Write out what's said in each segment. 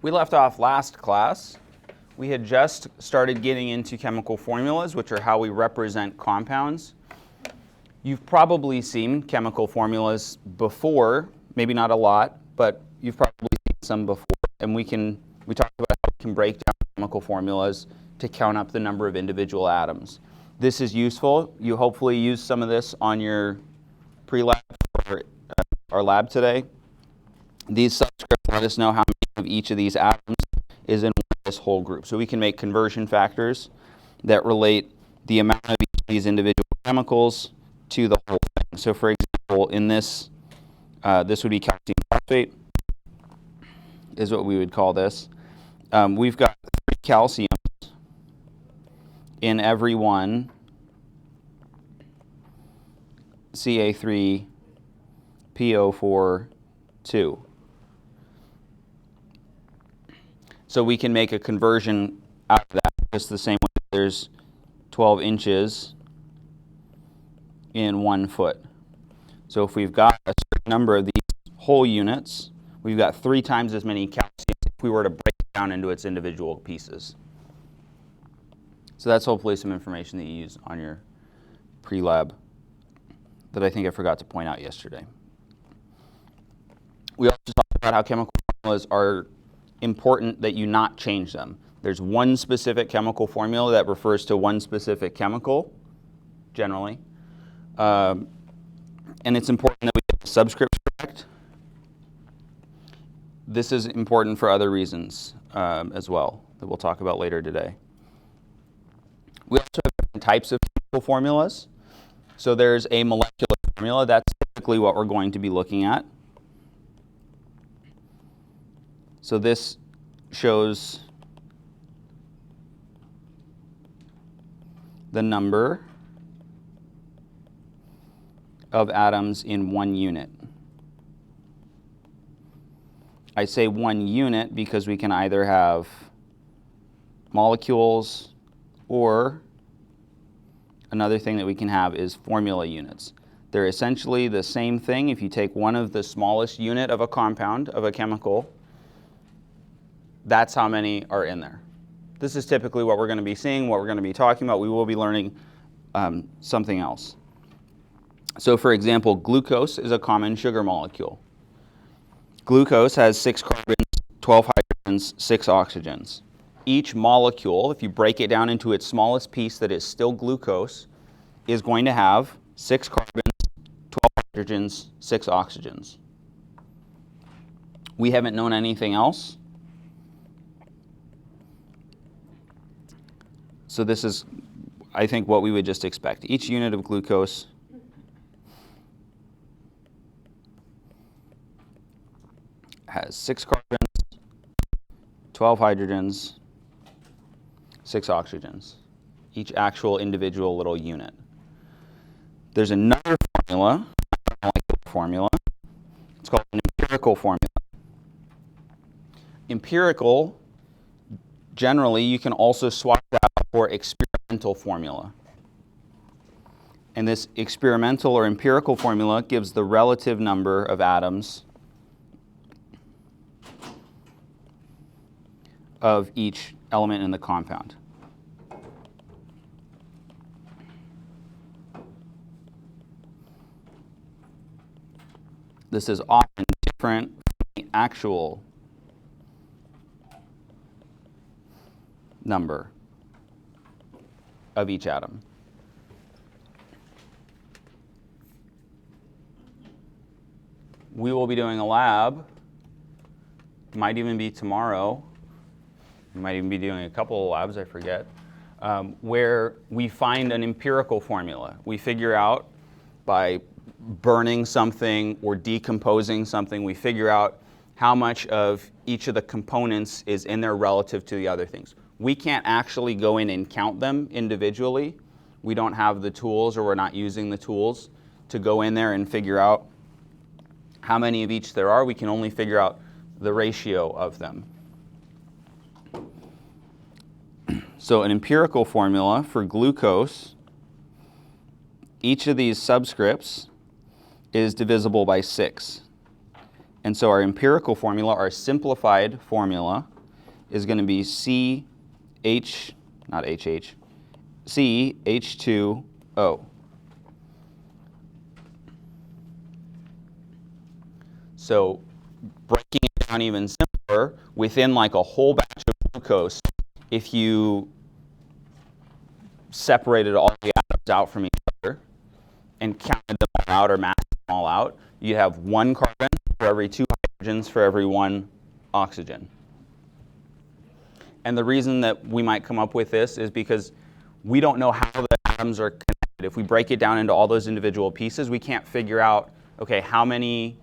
We left off last class. We had just started getting into chemical formulas, which are how we represent compounds. You've probably seen chemical formulas before, maybe not a lot, but you've probably seen some before. And we talked about how we can break down chemical formulas to count up the number of individual atoms. This is useful. You hopefully use some of this on your pre-lab or our lab today. These subscripts let us know how many of each of these atoms is in this whole group. So we can make conversion factors that relate the amount of each of these individual chemicals to the whole thing. So for example, in this, this would be calcium phosphate, is what we would call this. We've got 3 calciums in every one Ca3PO4 2. So we can make a conversion out of that just the same way there's 12 inches in 1 foot. So if we've got a certain number of these whole units, we've got 3 times as many calcium if we were to break it down into its individual pieces. So that's hopefully some information that you use on your pre-lab that I think I forgot to point out yesterday. We also talked about how chemical formulas are important that you not change them. There's one specific chemical formula that refers to one specific chemical, generally. And it's important that we get the subscripts correct. This is important for other reasons as well that we'll talk about later today. We also have different types of chemical formulas. So there's a molecular formula. That's typically what we're going to be looking at. So this shows the number of atoms in 1 unit. I say 1 unit because we can either have molecules or another thing that we can have is formula units. They're essentially the same thing. If you take one of the smallest unit of a compound, of a chemical, that's how many are in there. This is typically what we're going to be seeing, what we're going to be talking about. We will be learning something else. So for example, glucose is a common sugar molecule. Glucose has 6 carbons, 12 hydrogens, 6 oxygens. Each molecule, if you break it down into its smallest piece that is still glucose, is going to have 6 carbons, 12 hydrogens, 6 oxygens. We haven't known anything else. So this is, I think, what we would just expect. Each unit of glucose has 6 carbons, 12 hydrogens, 6 oxygens, each actual individual little unit. There's another formula, it's called an empirical formula. Empirical, generally, you can also swap that out for experimental formula. And this experimental or empirical formula gives the relative number of atoms of each element in the compound. This is often different from the actual number of each atom. We will be doing a lab, might even be tomorrow, we might even be doing a couple of labs, I forget, where we find an empirical formula. We figure out by burning something or decomposing something, we figure out how much of each of the components is in there relative to the other things. We can't actually go in and count them individually. We don't have the tools, or we're not using the tools to go in there and figure out how many of each there are. We can only figure out the ratio of them. So an empirical formula for glucose, each of these subscripts is divisible by 6. And so our empirical formula, our simplified formula, is going to be CH2O. So breaking it down even simpler, within like a whole batch of glucose, if you separated all the atoms out from each other and counted them all out or massed them all out, you'd have 1 carbon for every 2 hydrogens for every 1 oxygen. And the reason that we might come up with this is because we don't know how the atoms are connected. If we break it down into all those individual pieces, we can't figure out, okay, how many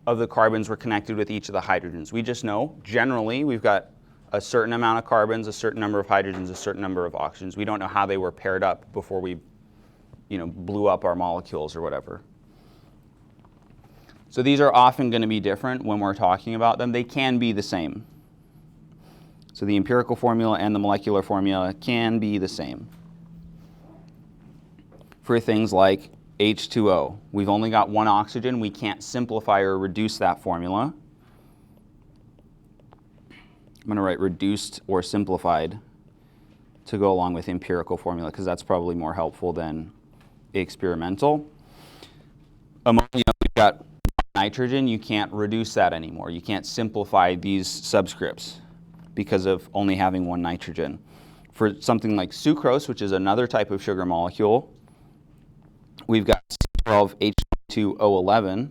of the carbons were connected with each of the hydrogens. We just know, generally, we've got a certain amount of carbons, a certain number of hydrogens, a certain number of oxygens. We don't know how they were paired up before we, blew up our molecules or whatever. So these are often going to be different when we're talking about them. They can be the same. So the empirical formula and the molecular formula can be the same. For things like H2O, we've only got 1 oxygen. We can't simplify or reduce that formula. I'm going to write reduced or simplified to go along with empirical formula because that's probably more helpful than experimental. Ammonia, we've got nitrogen. You can't reduce that anymore. You can't simplify these subscripts because of only having 1 nitrogen. For something like sucrose, which is another type of sugar molecule, we've got C12H2O11,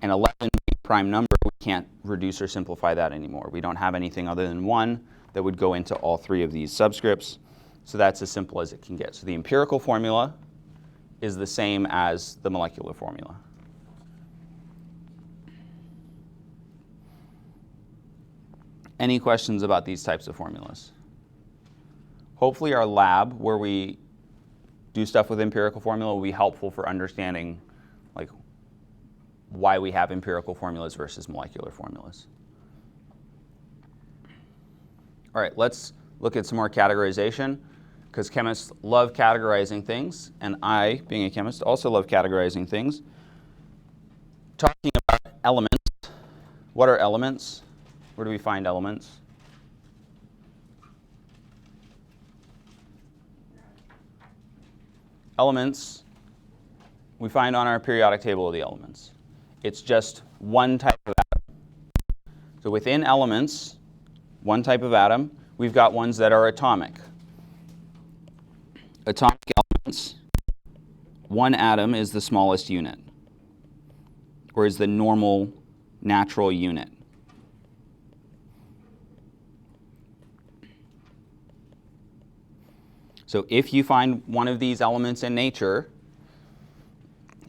and 11 being prime number, we can't reduce or simplify that anymore. We don't have anything other than 1 that would go into all 3 of these subscripts, so that's as simple as it can get. So the empirical formula is the same as the molecular formula. Any questions about these types of formulas? Hopefully our lab, where we do stuff with empirical formula, will be helpful for understanding like why we have empirical formulas versus molecular formulas. All right, let's look at some more categorization, because chemists love categorizing things, and I, being a chemist, also love categorizing things. Talking about elements, what are elements? Where do we find elements? Elements we find on our periodic table of the elements. It's just one type of atom. So within elements, one type of atom, we've got ones that are atomic. Atomic elements, one atom is the smallest unit, or is the normal natural unit. So if you find one of these elements in nature,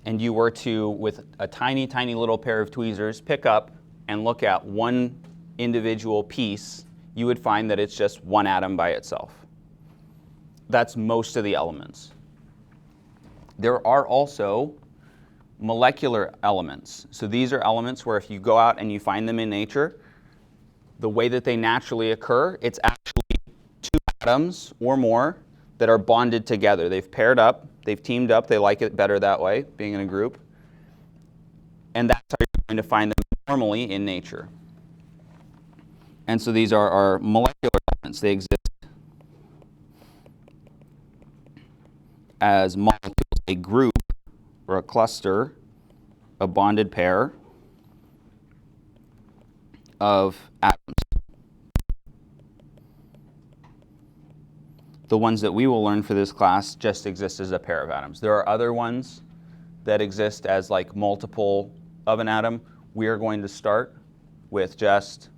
and you were to, with a tiny, tiny little pair of tweezers, pick up and look at one individual piece, you would find that it's just one atom by itself. That's most of the elements. There are also molecular elements. So these are elements where if you go out and you find them in nature, the way that they naturally occur, it's actually 2 atoms or more that are bonded together. They've paired up, they've teamed up, they like it better that way, being in a group. And that's how you're going to find them normally in nature. And so these are our molecular elements. They exist as molecules, a group or a cluster, a bonded pair of atoms. The ones that we will learn for this class just exist as a pair of atoms. There are other ones that exist as like multiple of an atom. We are going to start with just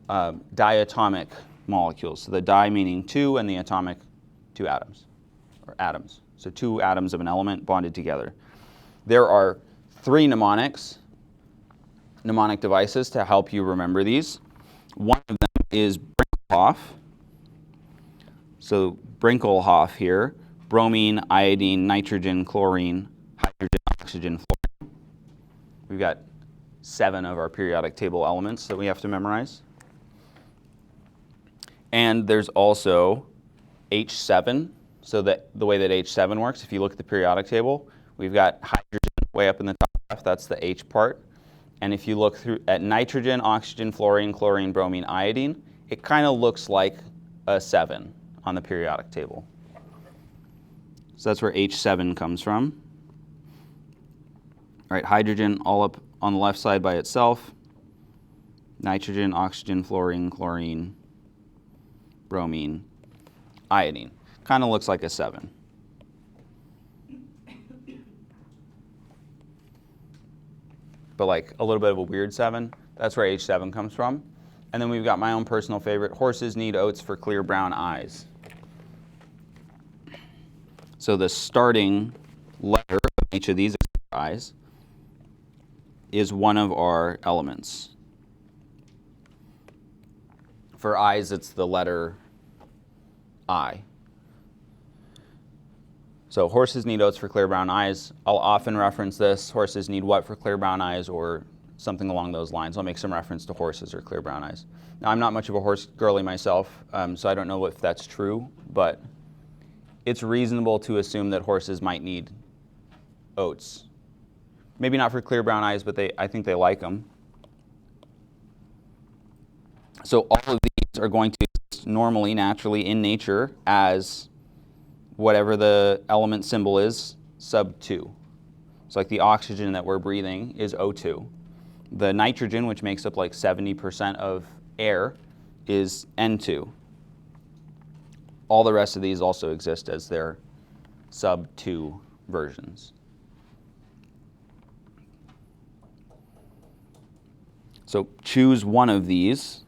diatomic molecules. So the di meaning 2 and the atomic 2 atoms, or atoms. So 2 atoms of an element bonded together. There are 3 mnemonic devices to help you remember these. One of them is Brinkelhoff. So Brinkelhoff here, bromine, iodine, nitrogen, chlorine, hydrogen, oxygen, fluorine. We've got 7 of our periodic table elements that we have to memorize. And there's also H7. So the way that H7 works, if you look at the periodic table, we've got hydrogen way up in the top left, that's the H part. And if you look through at nitrogen, oxygen, fluorine, chlorine, bromine, iodine, it kind of looks like a 7 on the periodic table. So that's where H7 comes from. All right, hydrogen all up on the left side by itself. Nitrogen, oxygen, fluorine, chlorine, bromine, iodine. Kind of looks like a 7. But like a little bit of a weird 7. That's where H7 comes from. And then we've got my own personal favorite, horses need oats for clear brown eyes. So the starting letter of each of these eyes is one of our elements. For eyes, it's the letter I. So horses need oats for clear brown eyes. I'll often reference this, horses need what for clear brown eyes, or something along those lines. I'll make some reference to horses or clear brown eyes. Now, I'm not much of a horse girly myself, so I don't know if that's true, but it's reasonable to assume that horses might need oats. Maybe not for clear brown eyes, but I think they like them. So all of these are going to exist normally, naturally, in nature as whatever the element symbol is, sub 2. So like the oxygen that we're breathing is O2. The nitrogen, which makes up like 70% of air, is N2. All the rest of these also exist as their sub 2 versions. So choose one of these.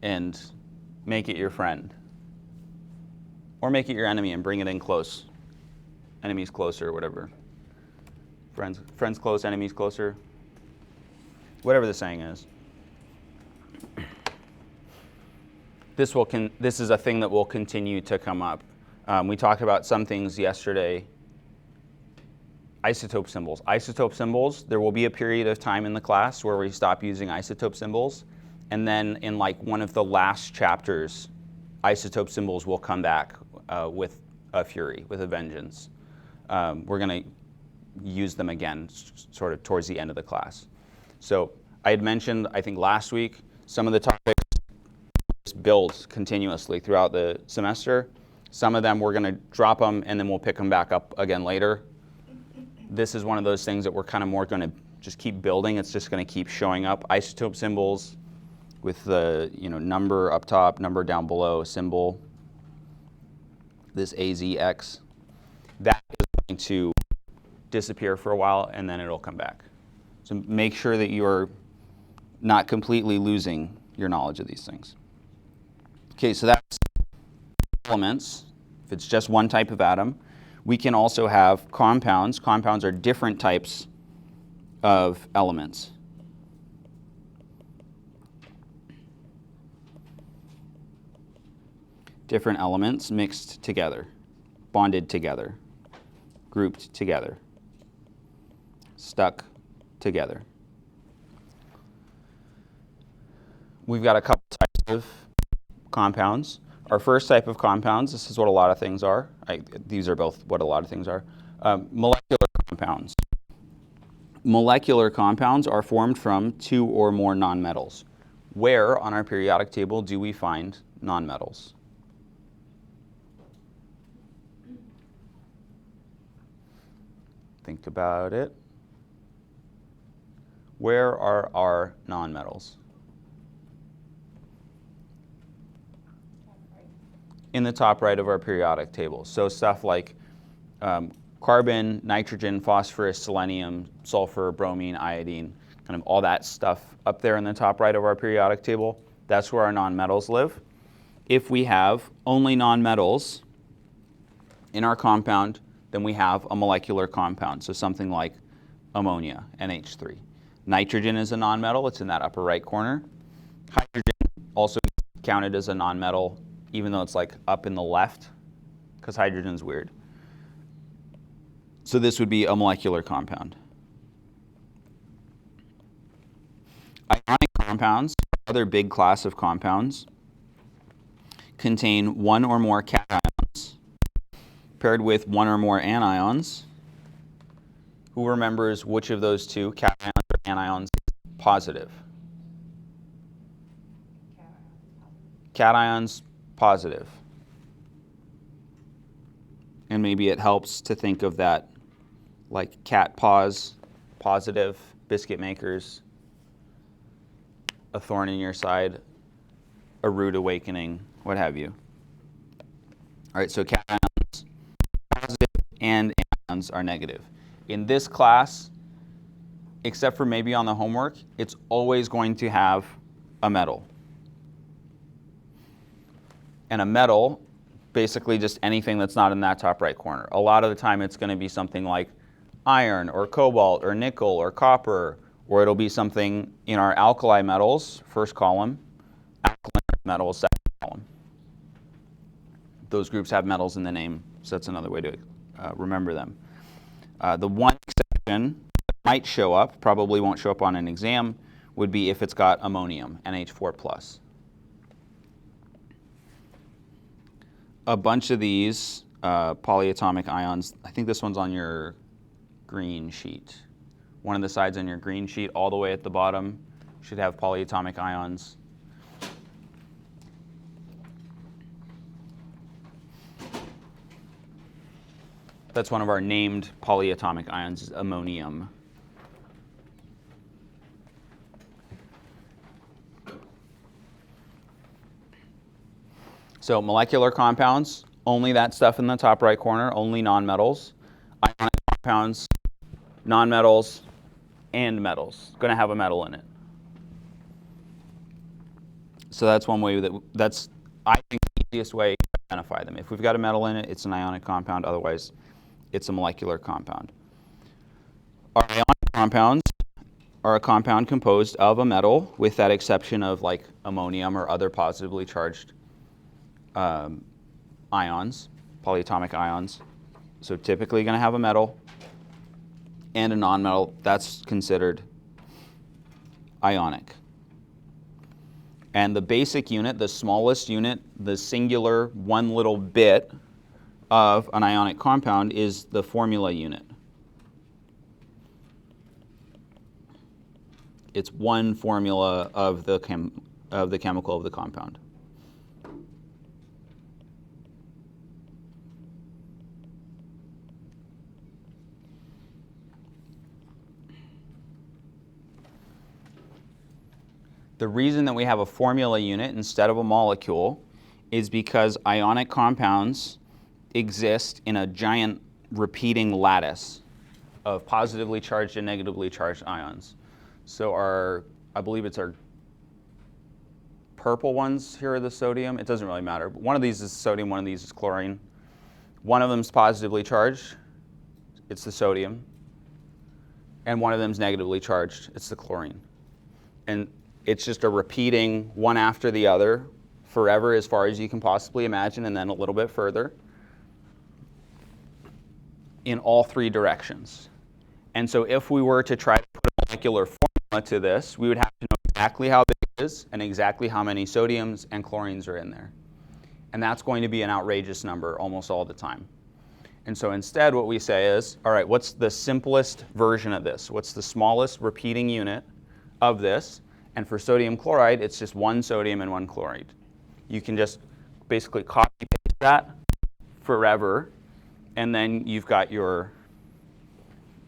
And make it your friend. Or make it your enemy and bring it in close. Enemies closer, whatever. Friends close, enemies closer. Whatever the saying is. This is a thing that will continue to come up. We talked about some things yesterday. Isotope symbols. Isotope symbols, there will be a period of time in the class where we stop using isotope symbols. And then in like one of the last chapters, isotope symbols will come back with a fury, with a vengeance. We're going to use them again sort of towards the end of the class. So I had mentioned, I think last week, some of the topics build continuously throughout the semester. Some of them we're going to drop them and then we'll pick them back up again later. This is one of those things that we're kind of more going to just keep building. It's just going to keep showing up. Isotope symbols with the number up top, number down below, symbol, this AZX. That is going to disappear for a while and then it'll come back. So make sure that you're not completely losing your knowledge of these things. Okay, so that's elements. If it's just one type of atom, we can also have compounds. Compounds are different types of elements. Different elements mixed together, bonded together, grouped together, stuck together. We've got a couple types of compounds. Our first type of compounds, this is what a lot of things are. These are both what a lot of things are. Molecular compounds. Molecular compounds are formed from 2 or more nonmetals. Where on our periodic table do we find nonmetals? Think about it. Where are our nonmetals? In the top right of our periodic table. So stuff like carbon, nitrogen, phosphorus, selenium, sulfur, bromine, iodine, kind of all that stuff up there in the top right of our periodic table. That's where our nonmetals live. If we have only nonmetals in our compound, then we have a molecular compound. So something like ammonia, NH3. Nitrogen is a nonmetal. It's in that upper right corner. Hydrogen also counted as a nonmetal, even though it's like up in the left, because hydrogen's weird. So this would be a molecular compound. Ionic compounds, another big class of compounds, contain one or more cations paired with one or more anions Who remembers which of those two, cations or anions, is positive? Cations, positive. And maybe it helps to think of that like cat paws, positive, biscuit makers, a thorn in your side, a rude awakening, what have you. All right, so cations, positive, and anions are negative. In this class, except for maybe on the homework, it's always going to have a metal. And a metal, basically just anything that's not in that top right corner. A lot of the time it's going to be something like iron or cobalt or nickel or copper, or it'll be something in our alkali metals, first column, alkaline metals, second column. Those groups have metals in the name, so that's another way to remember them. The one exception that might show up, probably won't show up on an exam, would be if it's got ammonium, NH4+. A bunch of these polyatomic ions, I think this one's on your green sheet. One of the sides on your green sheet, all the way at the bottom, should have polyatomic ions. That's one of our named polyatomic ions, is ammonium. So molecular compounds, only that stuff in the top right corner, only nonmetals. Ionic compounds, nonmetals, and metals. Going to have a metal in it. So that's one way that's, I think, the easiest way to identify them. If we've got a metal in it, it's an ionic compound. Otherwise, it's a molecular compound. Our ionic compounds are a compound composed of a metal, with that exception of like ammonium or other positively charged ions, polyatomic ions. So typically going to have a metal and a nonmetal. That's considered ionic. And the basic unit, the smallest unit, the singular one little bit of an ionic compound is the formula unit. It's one formula of the chemical of the compound. The reason that we have a formula unit instead of a molecule is because ionic compounds exist in a giant repeating lattice of positively charged and negatively charged ions. So I believe it's our purple ones here are the sodium. It doesn't really matter. But one of these is sodium, one of these is chlorine. One of them is positively charged. It's the sodium. And one of them is negatively charged. It's the chlorine. And it's just a repeating one after the other forever as far as you can possibly imagine, and then a little bit further in all three directions. And so if we were to try to put a molecular formula to this, we would have to know exactly how big it is and exactly how many sodiums and chlorines are in there. And that's going to be an outrageous number almost all the time. And so instead what we say is, all right, what's the simplest version of this? What's the smallest repeating unit of this? And for sodium chloride, it's just one sodium and one chloride. You can just basically copy-paste that forever, and then you've got your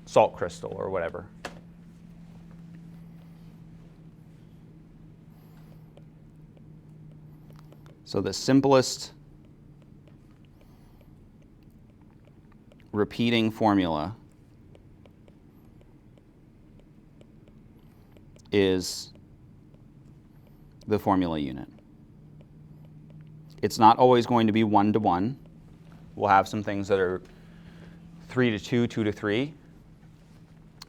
salt crystal or whatever. So the simplest repeating formula is the formula unit. It's not always going to be 1-to-1. We'll have some things that are 3-to-2, 2-to-3,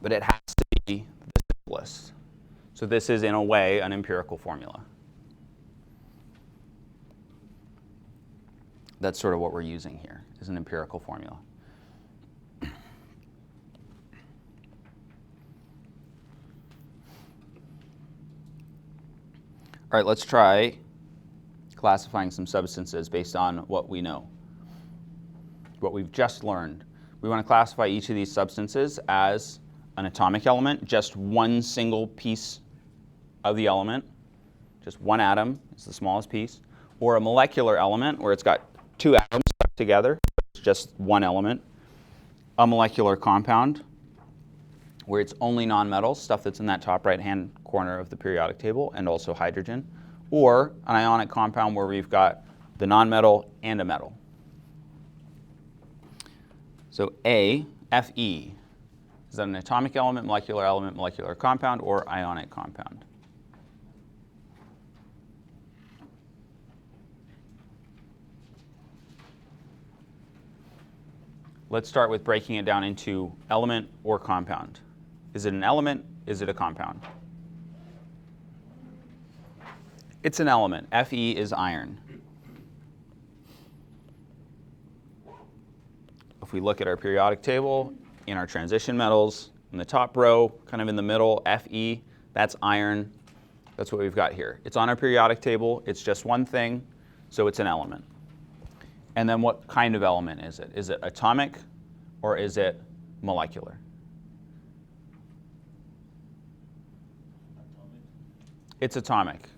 but it has to be the simplest. So this is, in a way, an empirical formula. That's sort of what we're using here, is an empirical formula. All right, let's try classifying some substances based on what we know, what we've just learned. We want to classify each of these substances as an atomic element, just one single piece of the element, just one atom is the smallest piece, or a molecular element where it's got two atoms stuck together, it's just one element. A molecular compound where it's only nonmetals, stuff that's in that top right-hand corner of the periodic table, and also hydrogen, or an ionic compound where we've got the nonmetal and a metal. So A, Fe, is that an atomic element, molecular compound, or ionic compound? Let's start with breaking it down into element or compound. Is it an element? Is it a compound? It's an element. Fe is iron. If we look at our periodic table, in our transition metals, in the top row, kind of in the middle, Fe, that's iron. That's what we've got here. It's on our periodic table. It's just one thing, so it's an element. And then what kind of element is it? Is it atomic or is it molecular? Atomic. It's atomic.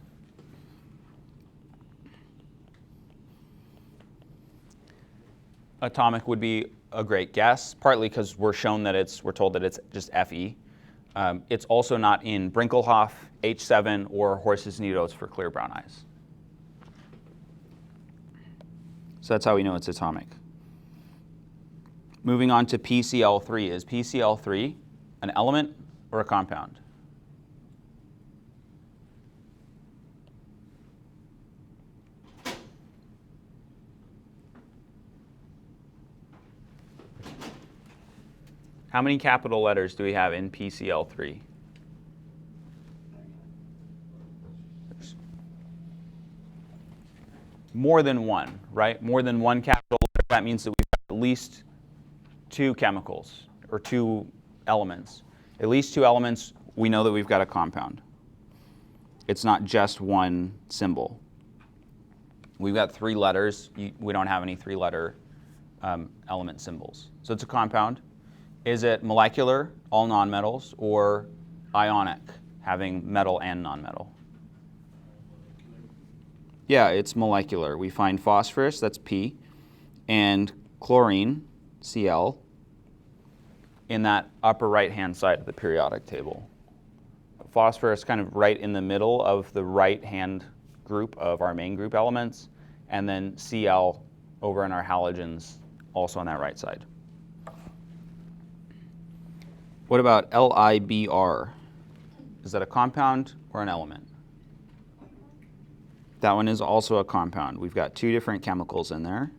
Atomic would be a great guess, partly because we're told that it's just Fe. It's also not in Brinkelhoff, H7, or Horse's Neat Oats for clear brown eyes. So that's how we know it's atomic. Moving on to PCl3. Is PCl3 an element or a compound? How many capital letters do we have in PCl3? More than one, right? More than one capital letter. That means that we've got at least two chemicals or two elements. At least two elements, we know that we've got a compound. It's not just one symbol. We've got three letters. We don't have any three-letter element symbols. So it's a compound. Is it molecular, all nonmetals, or ionic, having metal and nonmetal? Yeah, it's molecular. We find phosphorus, that's P, and chlorine, Cl, in that upper right-hand side of the periodic table. Phosphorus kind of right in the middle of the right-hand group of our main group elements, and then Cl over in our halogens, also on that right side. What about LiBr? Is that a compound or an element? That one is also a compound. We've got two different chemicals in there.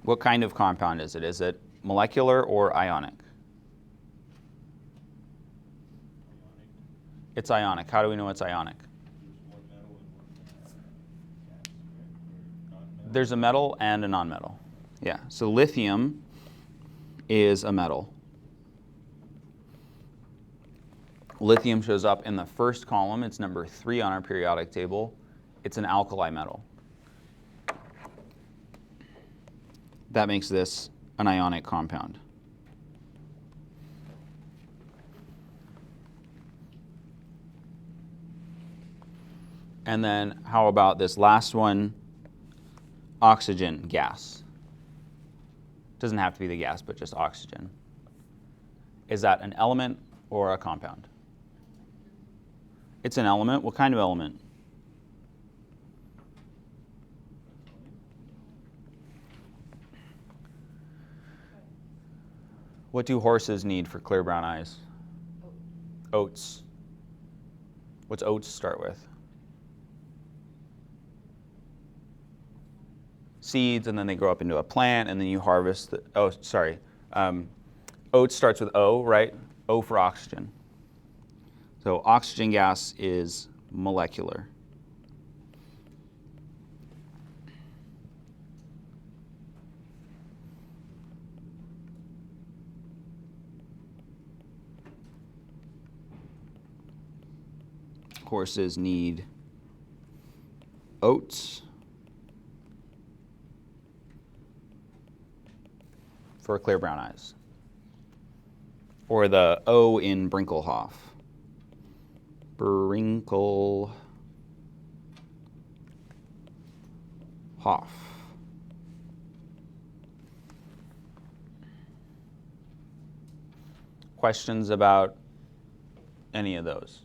What kind of compound is it? Is it molecular or ionic? It's ionic. How do we know it's ionic? There's a metal and a nonmetal. Yeah, so lithium is a metal. Lithium shows up in the first column. It's number 3 on our periodic table. It's an alkali metal. That makes this an ionic compound. And then how about this last one, oxygen gas? Doesn't have to be the gas, but just oxygen. Is that an element or a compound? It's an element. What kind of element? What do horses need for clear brown eyes? Oats. What's oats start with? Seeds, and then they grow up into a plant, and then you harvest the, oats starts with O, right? O for oxygen. So oxygen gas is molecular. Horses need oats. for clear brown eyes. Or the O in Brinkelhoff. Brinkelhoff. Questions about any of those?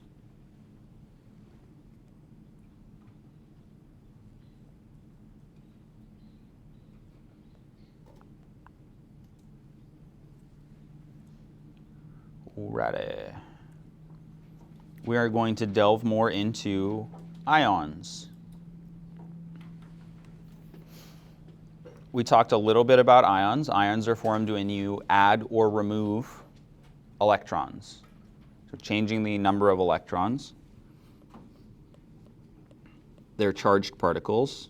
Alrighty. We are going to delve more into ions. We talked a little bit about ions. Ions are formed when you add or remove electrons. So changing the number of electrons. They're charged particles.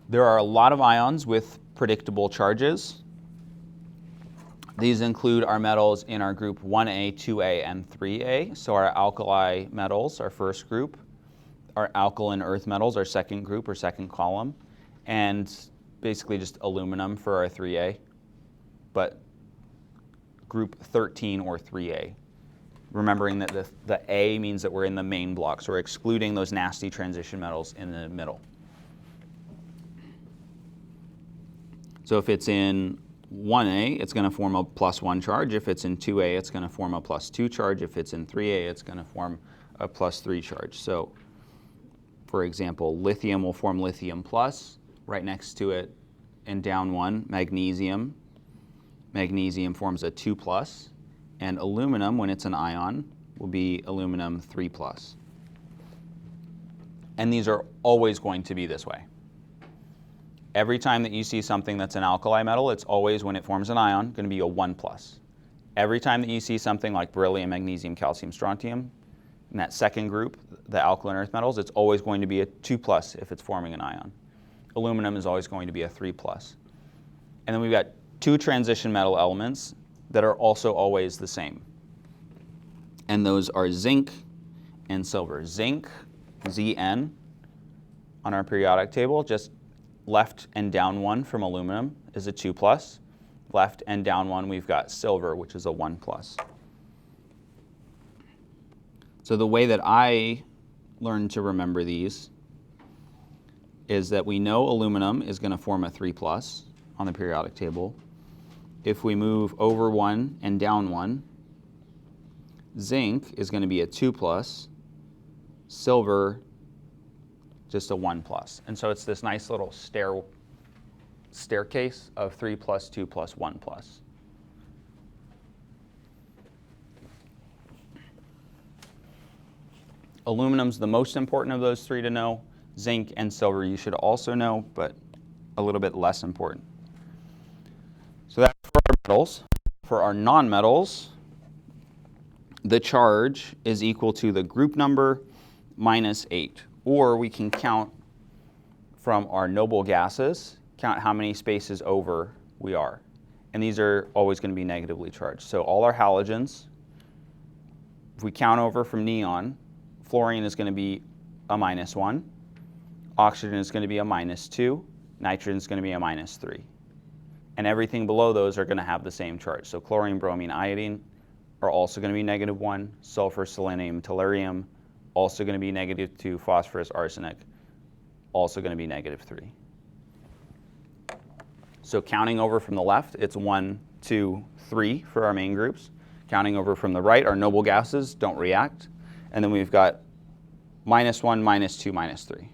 There are a lot of ions with predictable charges. These include our metals in our group 1A, 2A, and 3A. So our alkali metals, our first group, our alkaline earth metals, our second group or second column, and basically just aluminum for our 3A, but group 13 or 3A. Remembering that the A means that we're in the main block, so we're excluding those nasty transition metals in the middle. So if it's in 1A, it's going to form a +1 charge. If it's in 2A, it's going to form a +2 charge. If it's in 3A, it's going to form a +3 charge. So, for example, lithium will form lithium plus. Right next to it, and down one, magnesium. Magnesium forms a 2+. And aluminum, when it's an ion, will be aluminum 3+. And these are always going to be this way. Every time that you see something that's an alkali metal, it's always, when it forms an ion, going to be a 1+. Every time that you see something like beryllium, magnesium, calcium, strontium, in that second group, the alkaline earth metals, it's always going to be a 2+ if it's forming an ion. Aluminum is always going to be a 3+. And then we've got two transition metal elements that are also always the same. And those are zinc and silver. Zinc, Zn, on our periodic table, just left and down one from aluminum is a 2+. Left and down one, we've got silver, which is a 1+. So the way that I learned to remember these is that we know aluminum is going to form a 3+ on the periodic table. If we move over one and down one, zinc is going to be a 2+, silver just a 1+. And so it's this nice little staircase of 3+, 2+, 1+. Aluminum's the most important of those three to know. Zinc and silver you should also know, but a little bit less important. So that's for our metals. For our nonmetals, the charge is equal to the group number minus 8. Or we can count from our noble gases, count how many spaces over we are. And these are always going to be negatively charged. So all our halogens, if we count over from neon, fluorine is going to be a -1, oxygen is going to be a -2, nitrogen is going to be a -3. And everything below those are going to have the same charge. So chlorine, bromine, iodine are also going to be -1, sulfur, selenium, tellurium, also going to be -2, phosphorus, arsenic, also going to be -3. So counting over from the left, it's 1, 2, 3 for our main groups. Counting over from the right, our noble gases don't react. And then we've got -1, -2, -3.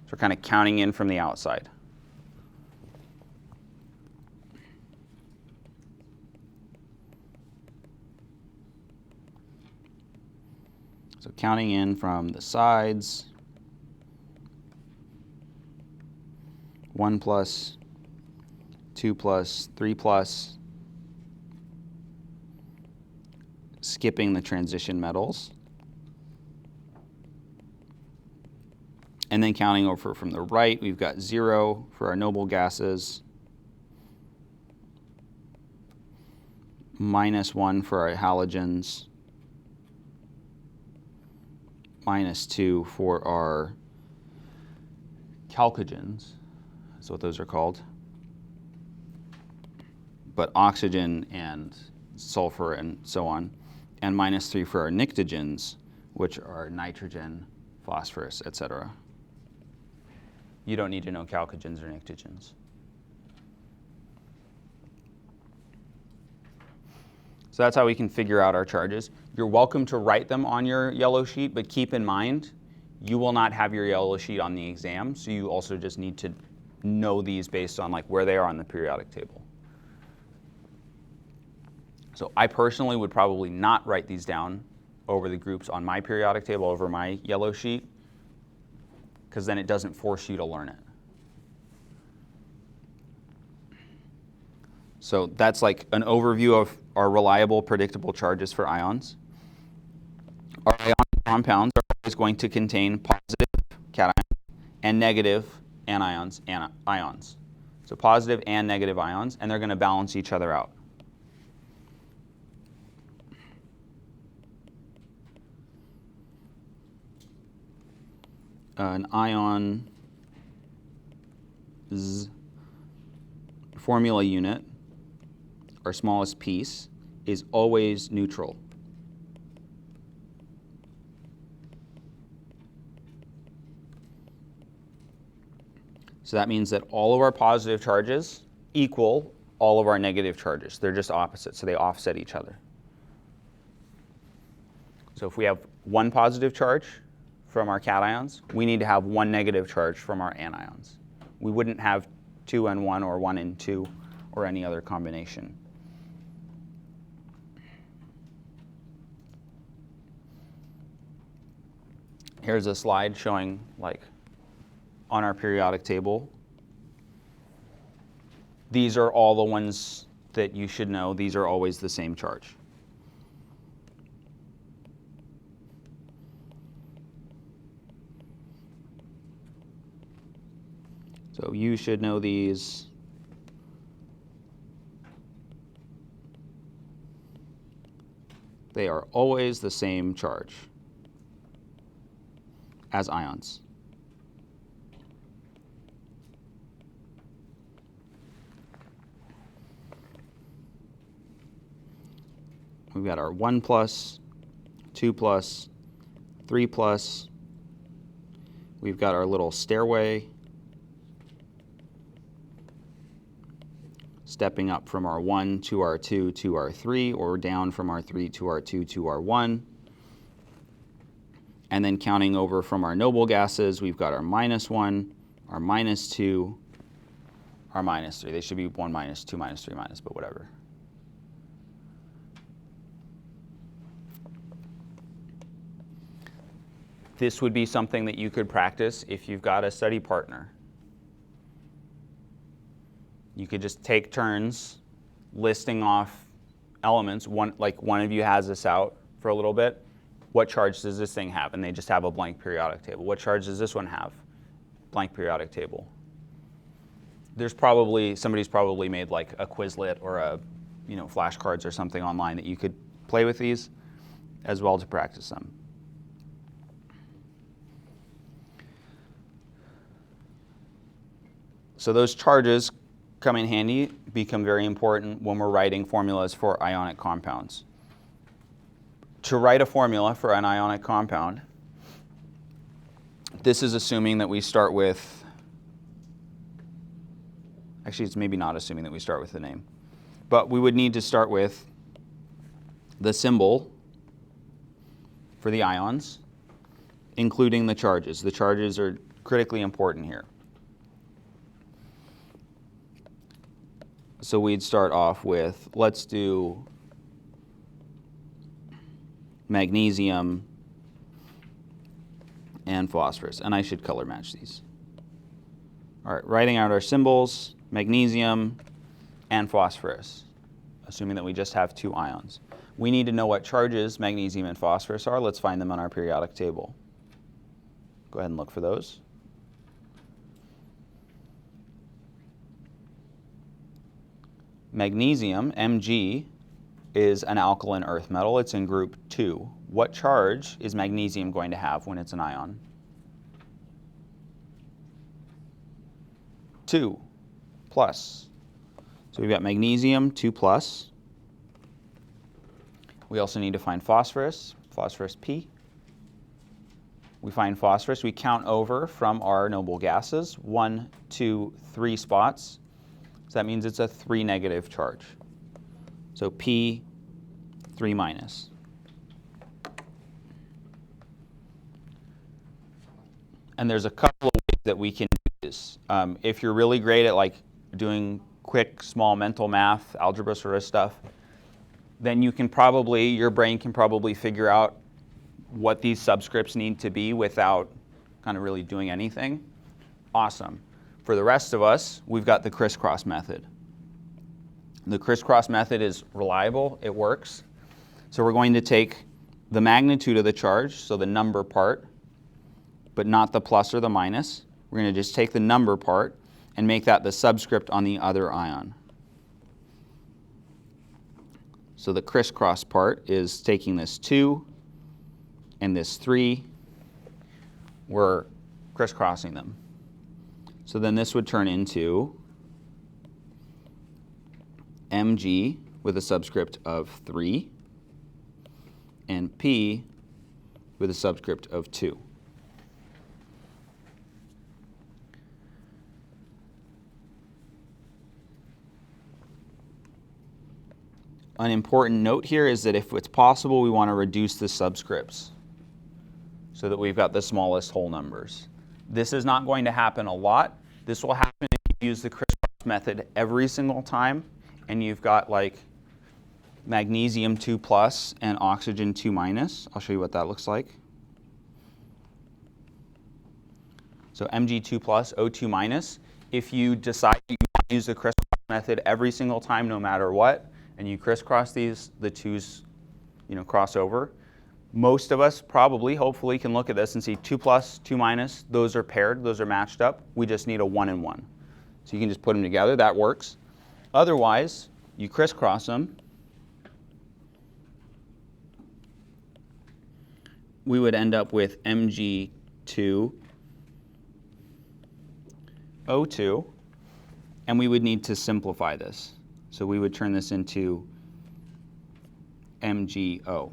So we're kind of counting in from the outside. So counting in from the sides, 1+, 2+, 3+, skipping the transition metals, and then counting over from the right, we've got 0 for our noble gases, -1 for our halogens, -2 for our chalcogens, that's what those are called. But oxygen and sulfur and so on. And -3 for our pnictogens, which are nitrogen, phosphorus, etc. You don't need to know chalcogens or pnictogens. So that's how we can figure out our charges. You're welcome to write them on your yellow sheet, but keep in mind, you will not have your yellow sheet on the exam, so you also just need to know these based on like where they are on the periodic table. So I personally would probably not write these down over the groups on my periodic table over my yellow sheet, because then it doesn't force you to learn it. So that's like an overview of our reliable, predictable charges for ions. Our ionic compounds are always going to contain positive cations and negative anions. So positive and negative ions, and they're going to balance each other out. An ion's formula unit, our smallest piece, is always neutral. So that means that all of our positive charges equal all of our negative charges. They're just opposite, so they offset each other. So if we have one positive charge from our cations, we need to have one negative charge from our anions. We wouldn't have 2 and 1 or 1 and 2 or any other combination. Here's a slide showing like on our periodic table. These are all the ones that you should know. These are always the same charge. So you should know these. They are always the same charge as ions. We've got our 1 plus, 2 plus, 3 plus. We've got our little stairway stepping up from our 1 to our 2 to our 3, or down from our 3 to our 2 to our 1. And then counting over from our noble gases, we've got our -1, our -2, our -3. They should be 1 minus, 2 minus, 3 minus, but whatever. This would be something that you could practice if you've got a study partner. You could just take turns listing off elements. Like one of you has this out for a little bit. What charge does this thing have? And they just have a blank periodic table. What charge does this one have? Blank periodic table. Somebody's probably made like a Quizlet or a, flashcards or something online that you could play with these as well to practice them. So those charges come in handy, become very important when we're writing formulas for ionic compounds. To write a formula for an ionic compound, this is assuming that we start with, actually it's maybe not assuming that we start with the name, but we would need to start with the symbol for the ions, including the charges. The charges are critically important here. So we'd start off with, let's do magnesium and phosphorus. And I should color match these. All right, writing out our symbols, magnesium and phosphorus, assuming that we just have 2 ions. We need to know what charges magnesium and phosphorus are. Let's find them on our periodic table. Go ahead and look for those. Magnesium, Mg, is an alkaline earth metal. It's in group 2. What charge is magnesium going to have when it's an ion? 2 plus. So we've got magnesium 2 plus. We also need to find phosphorus, phosphorus P. We find phosphorus, we count over from our noble gases, 1, 2, 3 spots. So that means it's a 3 negative charge. So P 3 minus. And there's a couple of ways that we can do this. If you're really great at like doing quick, small mental math, algebra sort of stuff, then you can probably, your brain can probably figure out what these subscripts need to be without kind of really doing anything. Awesome. For the rest of us, we've got the crisscross method. The crisscross method is reliable, it works. So we're going to take the magnitude of the charge, so the number part, but not the plus or the minus. We're going to just take the number part and make that the subscript on the other ion. So the crisscross part is taking this 2 and this 3. We're crisscrossing them. So then this would turn into Mg with a subscript of 3 and P with a subscript of 2. An important note here is that if it's possible, we want to reduce the subscripts so that we've got the smallest whole numbers. This is not going to happen a lot. This will happen if you use the crisscross method every single time and you've got like magnesium 2 plus and oxygen 2 minus. I'll show you what that looks like. So Mg2 plus, O2 minus. If you decide you want to use the crisscross method every single time no matter what, and you crisscross these, the 2's cross over, most of us probably, hopefully, can look at this and see 2 plus, 2 minus, those are paired, those are matched up. We just need a 1 and 1. So you can just put them together, that works. Otherwise, you crisscross them. We would end up with Mg2, O2, and we would need to simplify this. So we would turn this into MgO.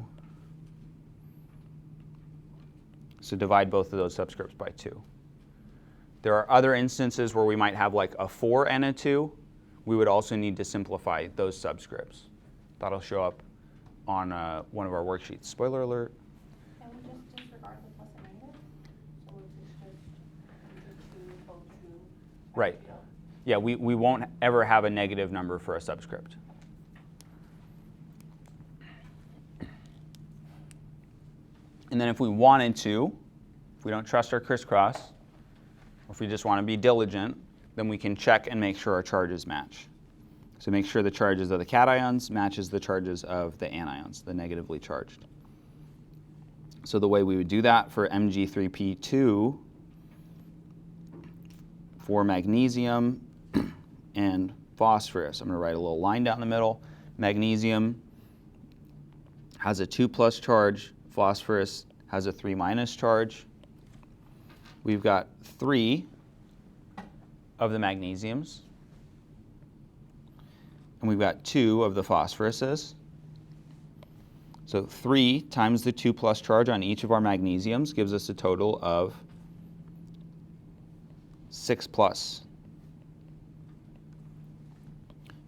So divide both of those subscripts by 2. There are other instances where we might have like a 4 and a 2. We would also need to simplify those subscripts. That'll show up on one of our worksheets. Spoiler alert. Can we just disregard the plus and negative? So it's just O2. Right. Yeah, we won't ever have a negative number for a subscript. And then if we wanted to, if we don't trust our crisscross, or if we just want to be diligent, then we can check and make sure our charges match. So make sure the charges of the cations matches the charges of the anions, the negatively charged. So the way we would do that for Mg3P2 for magnesium and phosphorus, I'm going to write a little line down the middle. Magnesium has a 2 plus charge. Phosphorus has a 3 minus charge. We've got 3 of the magnesiums. And we've got 2 of the phosphoruses. So 3 times the 2 plus charge on each of our magnesiums gives us a total of 6 plus.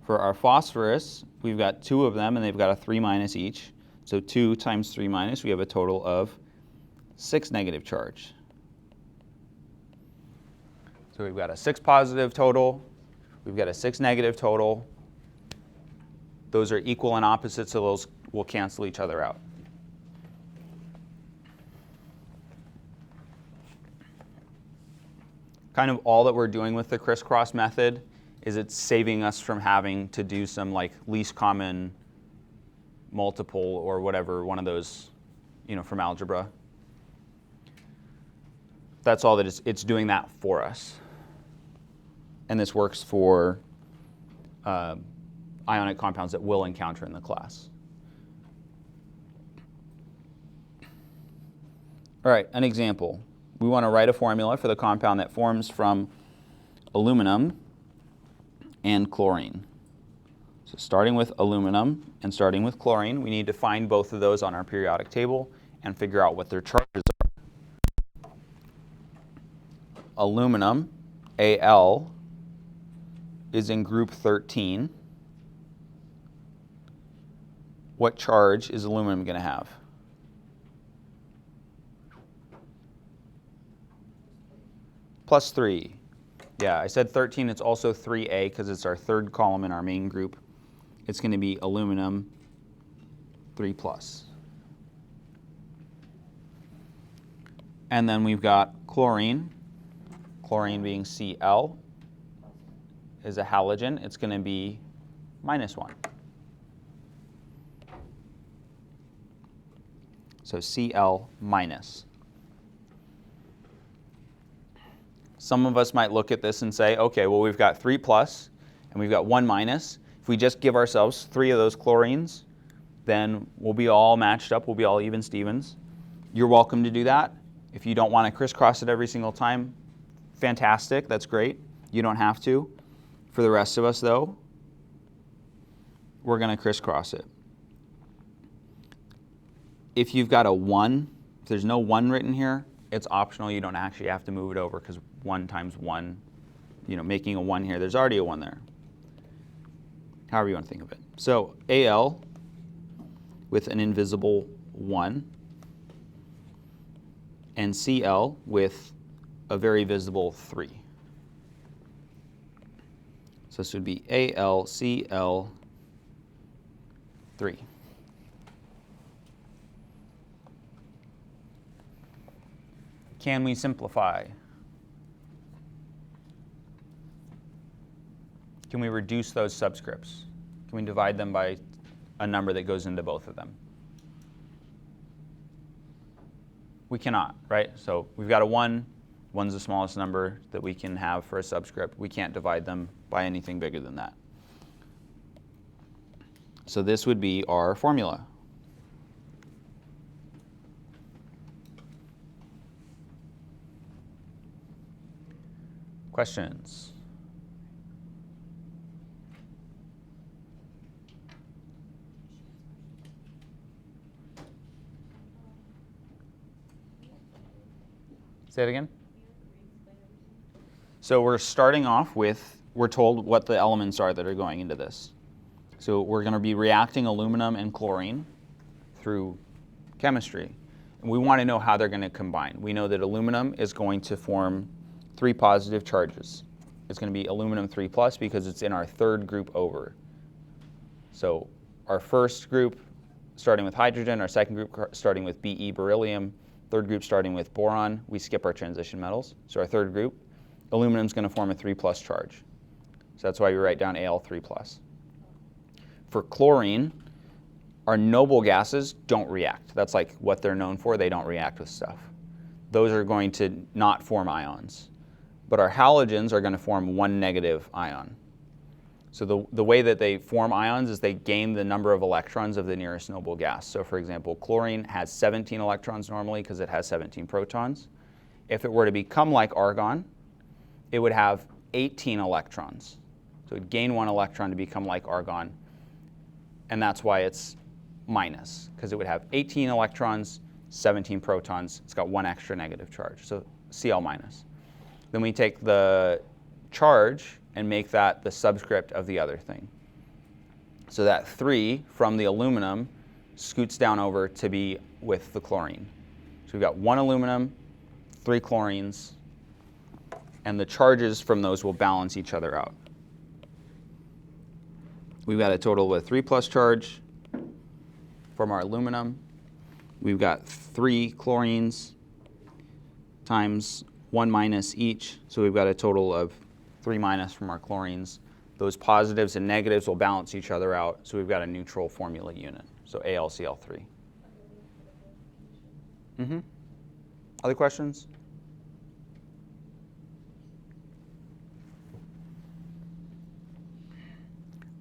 For our phosphorus, we've got 2 of them, and they've got a 3 minus each. So 2 times 3 minus, we have a total of 6 negative charge. So we've got a 6 positive total. We've got a 6 negative total. Those are equal and opposite, so those will cancel each other out. Kind of all that we're doing with the crisscross method is it's saving us from having to do some like least common multiple or whatever, one of those, from algebra. That's all that it's doing that for us. And this works for ionic compounds that we'll encounter in the class. All right, an example. We want to write a formula for the compound that forms from aluminum and chlorine. So starting with aluminum and starting with chlorine, we need to find both of those on our periodic table and figure out what their charges are. Aluminum, Al, is in group 13. What charge is aluminum going to have? Plus 3. Yeah, I said 13. It's also 3A because it's our third column in our main group. It's going to be aluminum 3 plus. And then we've got chlorine. Chlorine being Cl is a halogen. It's going to be -1. So Cl minus. Some of us might look at this and say, okay, well, we've got 3 plus and we've got 1 minus. If we just give ourselves 3 of those chlorines, then we'll be all matched up. We'll be all even Stevens. You're welcome to do that. If you don't want to crisscross it every single time, fantastic. That's great. You don't have to. For the rest of us, though, we're going to crisscross it. If you've got a 1, if there's no 1 written here, it's optional. You don't actually have to move it over because 1 times 1, making a 1 here, there's already a 1 there. However you want to think of it. So Al with an invisible 1 and Cl with a very visible 3. So this would be AlCl3. Can we simplify? Can we reduce those subscripts? Can we divide them by a number that goes into both of them? We cannot, right? So we've got a 1. 1's the smallest number that we can have for a subscript. We can't divide them by anything bigger than that. So this would be our formula. Questions? Say it again. So we're starting off with, we're told what the elements are that are going into this. So we're going to be reacting aluminum and chlorine through chemistry. And we want to know how they're going to combine. We know that aluminum is going to form 3 positive charges. It's going to be aluminum 3 plus because it's in our third group over. So our first group starting with hydrogen, our second group starting with Be beryllium, third group starting with boron. We skip our transition metals. So our third group, aluminum is going to form a 3 plus charge. So that's why we write down Al3 plus. For chlorine, our noble gases don't react. That's like what they're known for. They don't react with stuff. Those are going to not form ions. But our halogens are going to form 1 negative ion. So the way that they form ions is they gain the number of electrons of the nearest noble gas. So for example, chlorine has 17 electrons normally because it has 17 protons. If it were to become like argon, it would have 18 electrons. So it would gain 1 electron to become like argon. And that's why it's minus, because it would have 18 electrons, 17 protons. It's got 1 extra negative charge, so Cl minus. Then we take the charge and make that the subscript of the other thing. So that 3 from the aluminum scoots down over to be with the chlorine. So we've got 1 aluminum, 3 chlorines, and the charges from those will balance each other out. We've got a total of a 3 plus charge from our aluminum. We've got 3 chlorines times 1 minus each, so we've got a total of 3 minus from our chlorines. Those positives and negatives will balance each other out, so we've got a neutral formula unit, so AlCl3. Other questions?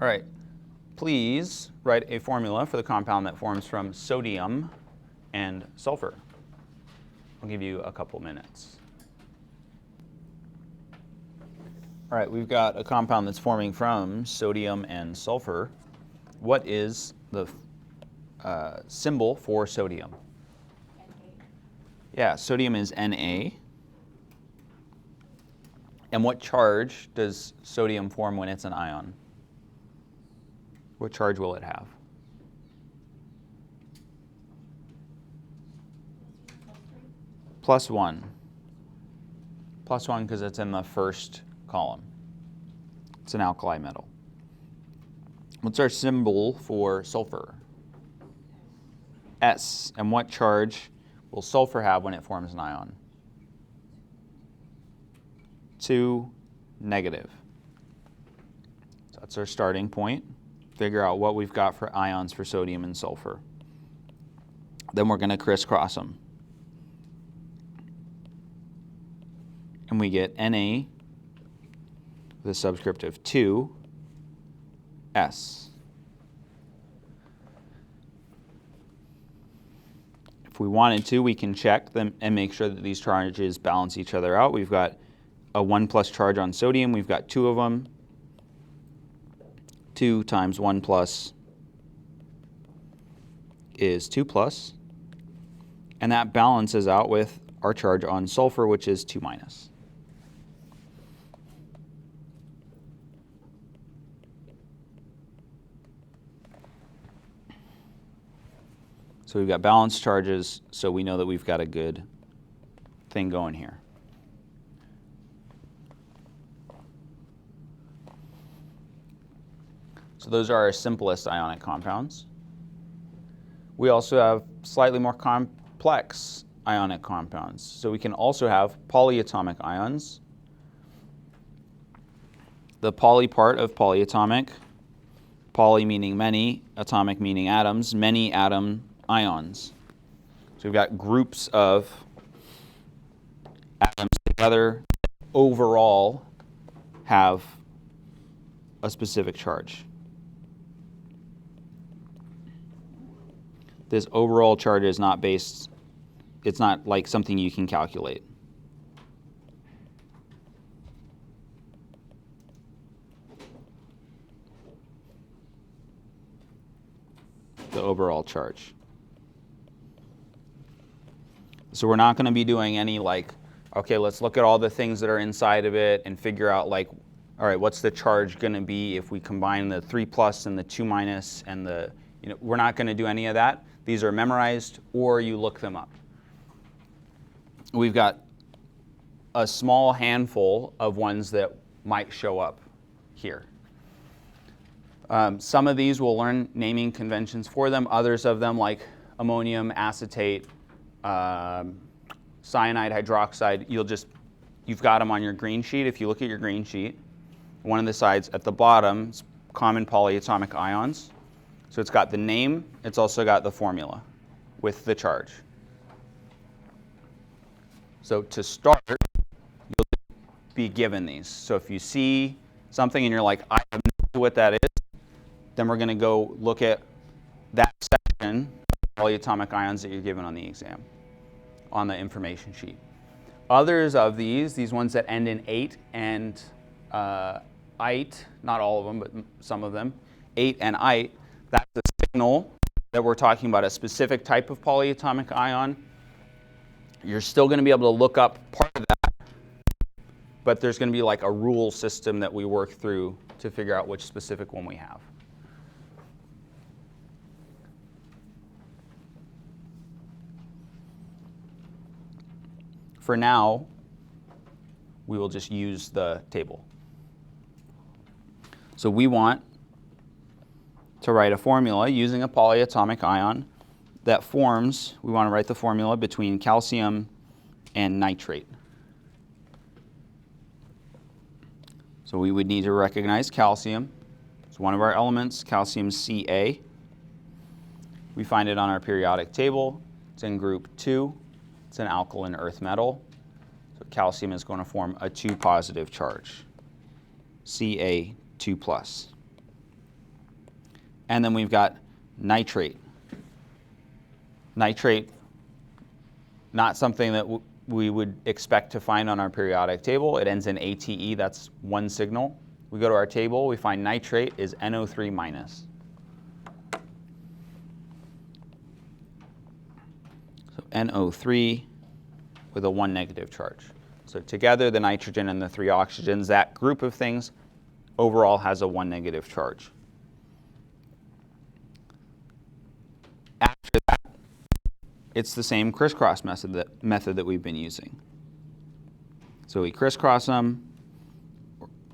All right, please write a formula for the compound that forms from sodium and sulfur. I'll give you a couple minutes. All right, we've got a compound that's forming from sodium and sulfur. What is the symbol for sodium? Na. Yeah, sodium is Na. And what charge does sodium form when it's an ion? What charge will it have? +1. +1 because it's in the first column. It's an alkali metal. What's our symbol for sulfur? S. And what charge will sulfur have when it forms an ion? 2, negative. So that's our starting point. Figure out what we've got for ions for sodium and sulfur. Then we're going to crisscross them. And we get Na with a subscript of 2, S. If we wanted to, we can check them and make sure that these charges balance each other out. We've got a 1+ charge on sodium. We've got 2 of them. 2 times 1+ is 2+. And that balances out with our charge on sulfur, which is 2-. So we've got balanced charges, so we know that we've got a good thing going here. So those are our simplest ionic compounds. We also have slightly more complex ionic compounds. So we can also have polyatomic ions. The poly part of polyatomic, poly meaning many, atomic meaning atoms, many atom ions. So we've got groups of atoms together overall have a specific charge. This overall charge is not based, it's not like something you can calculate. The overall charge. So we're not going to be doing any like, okay, let's look at all the things that are inside of it and figure out like, all right, what's the charge going to be if we combine the 3+ and the 2- and the, we're not going to do any of that. These are memorized or you look them up. We've got a small handful of ones that might show up here. Some of these we'll learn naming conventions for them. Others of them, like ammonium acetate, cyanide hydroxide, you've got them on your green sheet. If you look at your green sheet, one of the sides at the bottom is common polyatomic ions. So it's got the name, it's also got the formula with the charge. So to start, you'll be given these. So if you see something and you're like, I have no clue what that is, then we're going to go look at that section of polyatomic ions that you're given on the exam, on the information sheet. Others of these ones that end in ate and ite, not all of them, but some of them, ate and ite, that's a signal that we're talking about a specific type of polyatomic ion. You're still going to be able to look up part of that, but there's going to be like a rule system that we work through to figure out which specific one we have. For now, we will just use the table. So we want to write a formula using a polyatomic ion that forms, we want to write the formula between calcium and nitrate. So we would need to recognize calcium. It's one of our elements, calcium Ca. We find it on our periodic table. It's in group 2. It's an alkaline earth metal. So calcium is going to form a 2 positive charge, Ca2+. And then we've got nitrate. Nitrate, not something that we would expect to find on our periodic table. It ends in ATE, that's one signal. We go to our table, we find nitrate is NO3 minus. So NO3 with a 1 negative charge. So together, the nitrogen and the 3 oxygens, that group of things, overall has a 1 negative charge. After that, it's the same crisscross method that we've been using. So we crisscross them.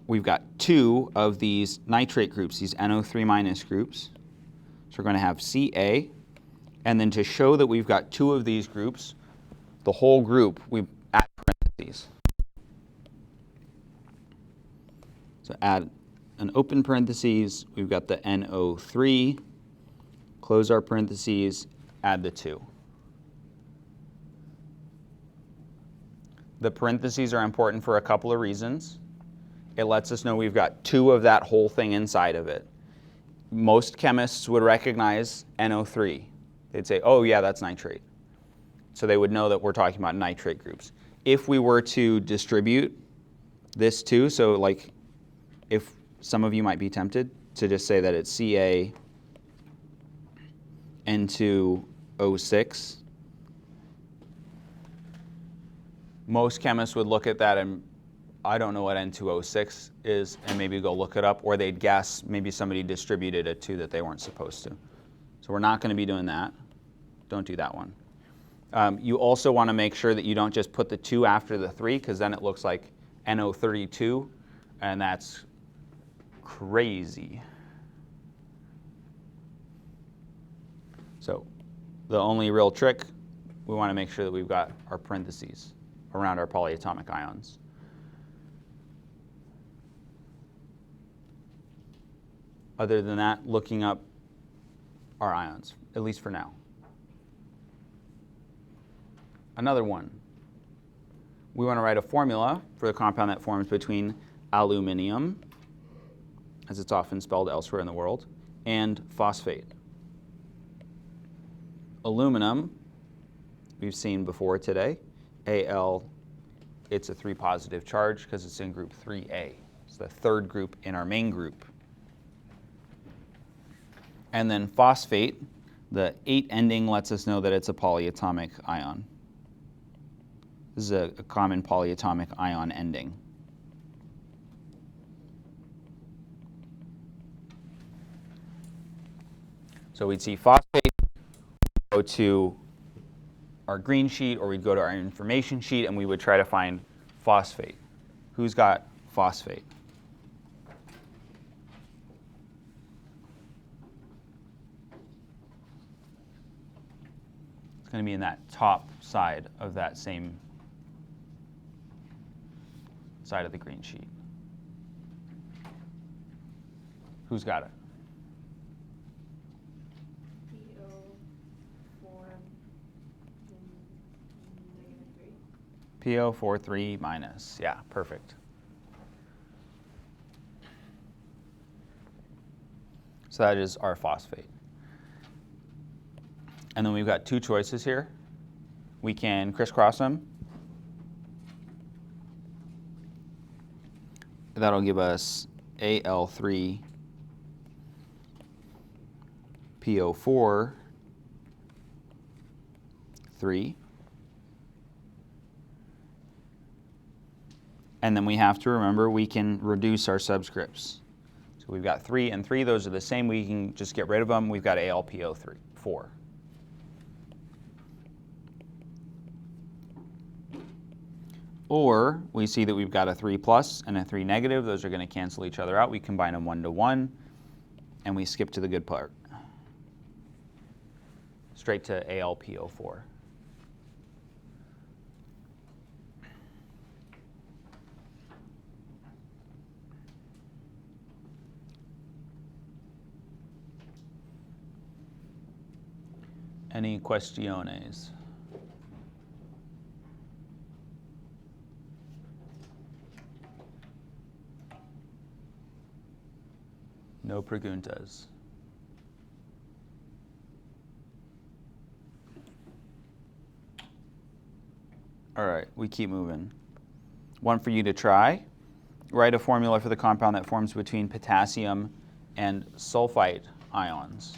We've got 2 of these nitrate groups, these NO3 minus groups. So we're going to have Ca, and then to show that we've got 2 of these groups, the whole group, we add parentheses. So add an open parentheses, we've got the NO3, close our parentheses, add the 2. The parentheses are important for a couple of reasons. It lets us know we've got 2 of that whole thing inside of it. Most chemists would recognize NO3. They'd say, oh yeah, that's nitrate. So they would know that we're talking about nitrate groups. If we were to distribute this too, so like if some of you might be tempted to just say that it's Ca N2O6, most chemists would look at that and I don't know what N2O6 is and maybe go look it up, or they'd guess maybe somebody distributed it to that they weren't supposed to. So we're not going to be doing that. Don't do that one. You also want to make sure that you don't just put the 2 after the 3, because then it looks like NO32, and that's crazy. So the only real trick, we want to make sure that we've got our parentheses around our polyatomic ions. Other than that, looking up our ions, at least for now. Another one. We want to write a formula for the compound that forms between aluminium, as it's often spelled elsewhere in the world, and phosphate. Aluminum, we've seen before today. Al, it's a 3 positive charge because it's in group 3A. It's the 3rd group in our main group. And then phosphate, the 8 ending lets us know that it's a polyatomic ion. This is a common polyatomic ion ending. So we'd see phosphate, go to our green sheet, or we'd go to our information sheet, and we would try to find phosphate. Who's got phosphate? It's going to be in that top side of that same side of the green sheet. Who's got it? PO43 minus. Yeah, perfect. So that is our phosphate. And then we've got 2 choices here. We can crisscross them. That'll give us Al3 PO4 3. And then we have to remember we can reduce our subscripts. So we've got 3 and 3. Those are the same. We can just get rid of them. We've got AlPO3, 4. Or we see that we've got a 3 plus and a 3 negative. Those are going to cancel each other out. We combine them 1 to 1, and we skip to the good part. Straight to AlPO4. Any questiones? No preguntas. All right, we keep moving. One for you to try. Write a formula for the compound that forms between potassium and sulfite ions.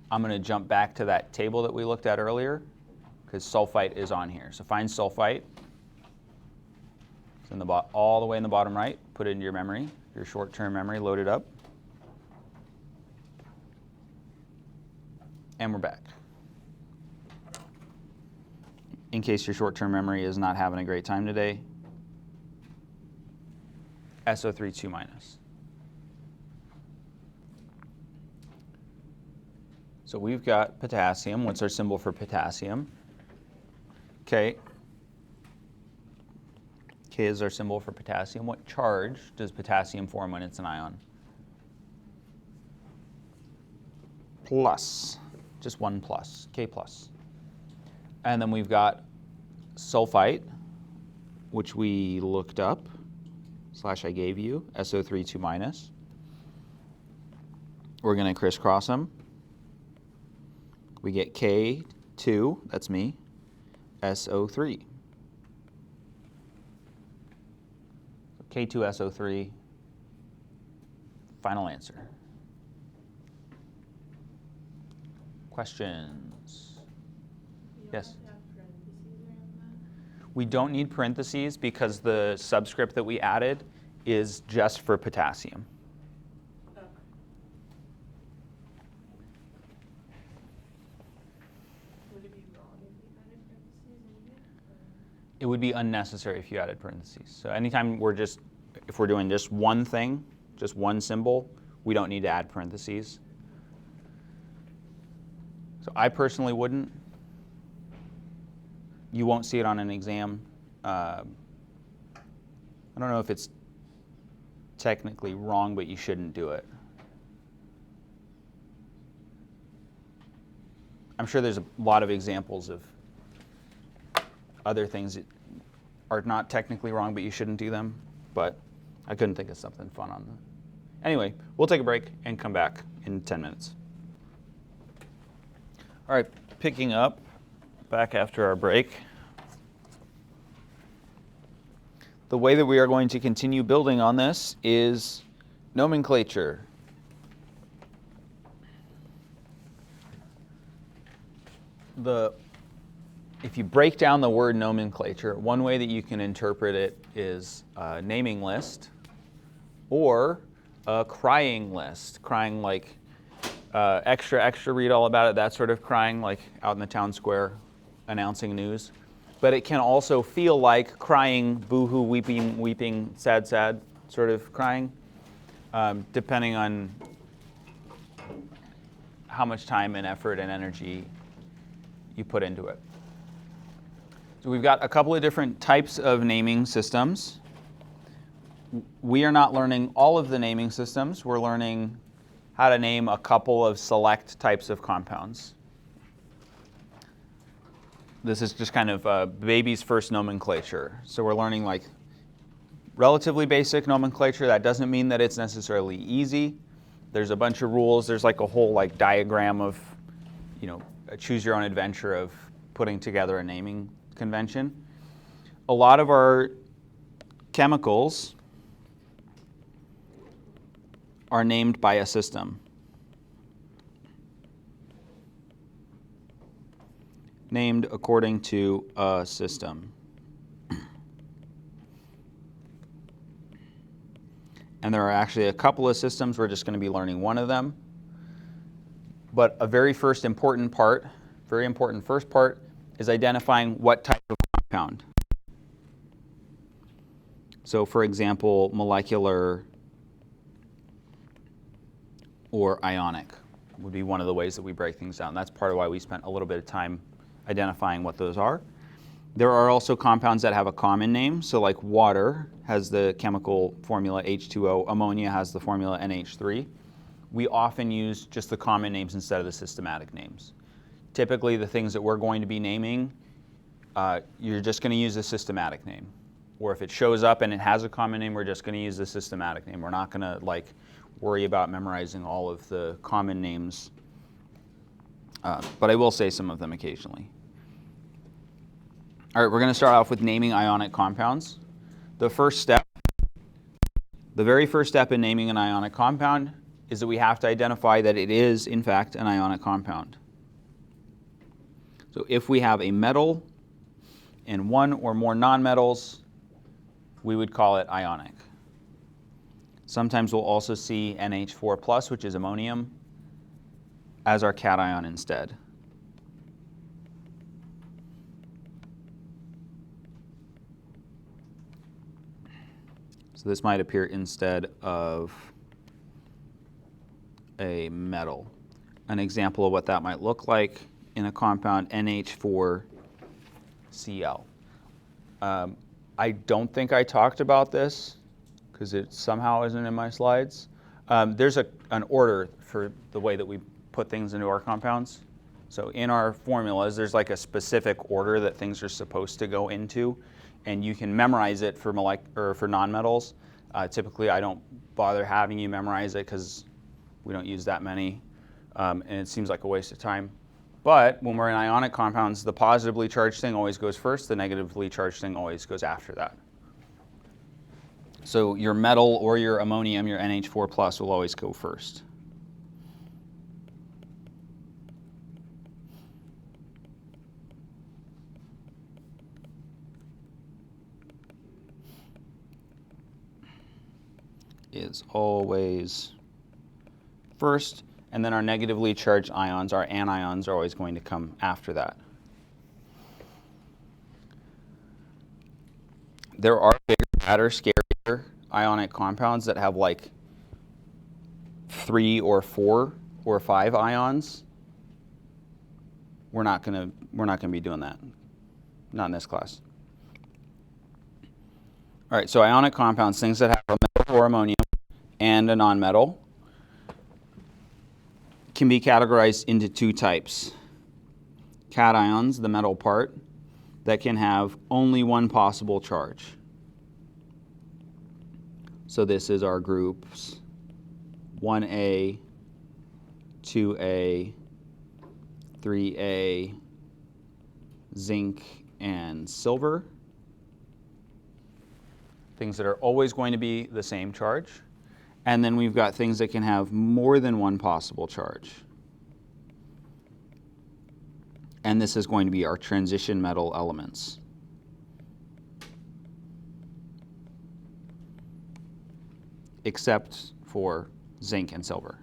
I'm going to jump back to that table that we looked at earlier because sulfite is on here. So find sulfite. It's in the all the way in the bottom right. Put it into your memory, your short-term memory. Load it up. And we're back. In case your short-term memory is not having a great time today, SO3 2 minus. So we've got potassium. What's our symbol for potassium? K. K is our symbol for potassium. What charge does potassium form when it's an ion? Plus. Just one plus. K plus. And then we've got sulfite, which we looked up, / I gave you, SO3 2 minus. We're going to crisscross them. We get K2, that's me, SO3. K2SO3, final answer. Questions? Yes? We don't need parentheses because the subscript that we added is just for potassium. It would be unnecessary if you added parentheses. So anytime if we're doing just one thing, just one symbol, we don't need to add parentheses. So I personally wouldn't. You won't see it on an exam. I don't know if it's technically wrong, but you shouldn't do it. I'm sure there's a lot of examples of other things that are not technically wrong, but you shouldn't do them. But I couldn't think of something fun on them. Anyway, we'll take a break and come back in 10 minutes. All right, picking up back after our break. The way that we are going to continue building on this is nomenclature. If you break down the word nomenclature, one way that you can interpret it is a naming list or a crying list. Crying like extra, extra, read all about it, that sort of crying, like out in the town square announcing news. But it can also feel like crying, boo-hoo, weeping, weeping, sad, sad, sort of crying, depending on how much time and effort and energy you put into it. So we've got a couple of different types of naming systems. We are not learning all of the naming systems. We're learning how to name a couple of select types of compounds. This is just kind of baby's first nomenclature. So we're learning like relatively basic nomenclature. That doesn't mean that it's necessarily easy. There's a bunch of rules. There's like a whole like diagram of, a choose your own adventure of putting together a naming convention. A lot of our chemicals are named by a system. Named according to a system. And there are actually a couple of systems. We're just going to be learning one of them. But a very important first part is identifying what type of compound. So for example, molecular or ionic would be one of the ways that we break things down. That's part of why we spent a little bit of time identifying what those are. There are also compounds that have a common name. So like water has the chemical formula H2O, ammonia has the formula NH3. We often use just the common names instead of the systematic names. Typically the things that we're going to be naming, you're just going to use the systematic name. Or if it shows up and it has a common name, we're just going to use the systematic name. We're not going to worry about memorizing all of the common names, but I will say some of them occasionally. All right, we're going to start off with naming ionic compounds. The very first step in naming an ionic compound is that we have to identify that it is, in fact, an ionic compound. So if we have a metal and one or more nonmetals, we would call it ionic. Sometimes we'll also see NH4+, which is ammonium, as our cation instead. So this might appear instead of a metal. An example of what that might look like in a compound NH4Cl. I don't think I talked about this because it somehow isn't in my slides. There's an order for the way that we put things into our compounds. So in our formulas, there's like a specific order that things are supposed to go into, and you can memorize it for for nonmetals. Typically, I don't bother having you memorize it because we don't use that many, and it seems like a waste of time. But when we're in ionic compounds, the positively charged thing always goes first, the negatively charged thing always goes after that. So your metal or your ammonium, your NH4+, will always go first. Is always first, and then our negatively charged ions, our anions, are always going to come after that. There are bigger, badder, scarier ionic compounds that have like 3 or 4 or 5 ions. We're not gonna be doing that. Not in this class. All right, so ionic compounds, things that have a metal or ammonium and a nonmetal, can be categorized into 2 types. Cations, the metal part, that can have only one possible charge. So this is our groups 1A, 2A, 3A, zinc, and silver. Things that are always going to be the same charge. And then we've got things that can have more than one possible charge. And this is going to be our transition metal elements. Except for zinc and silver.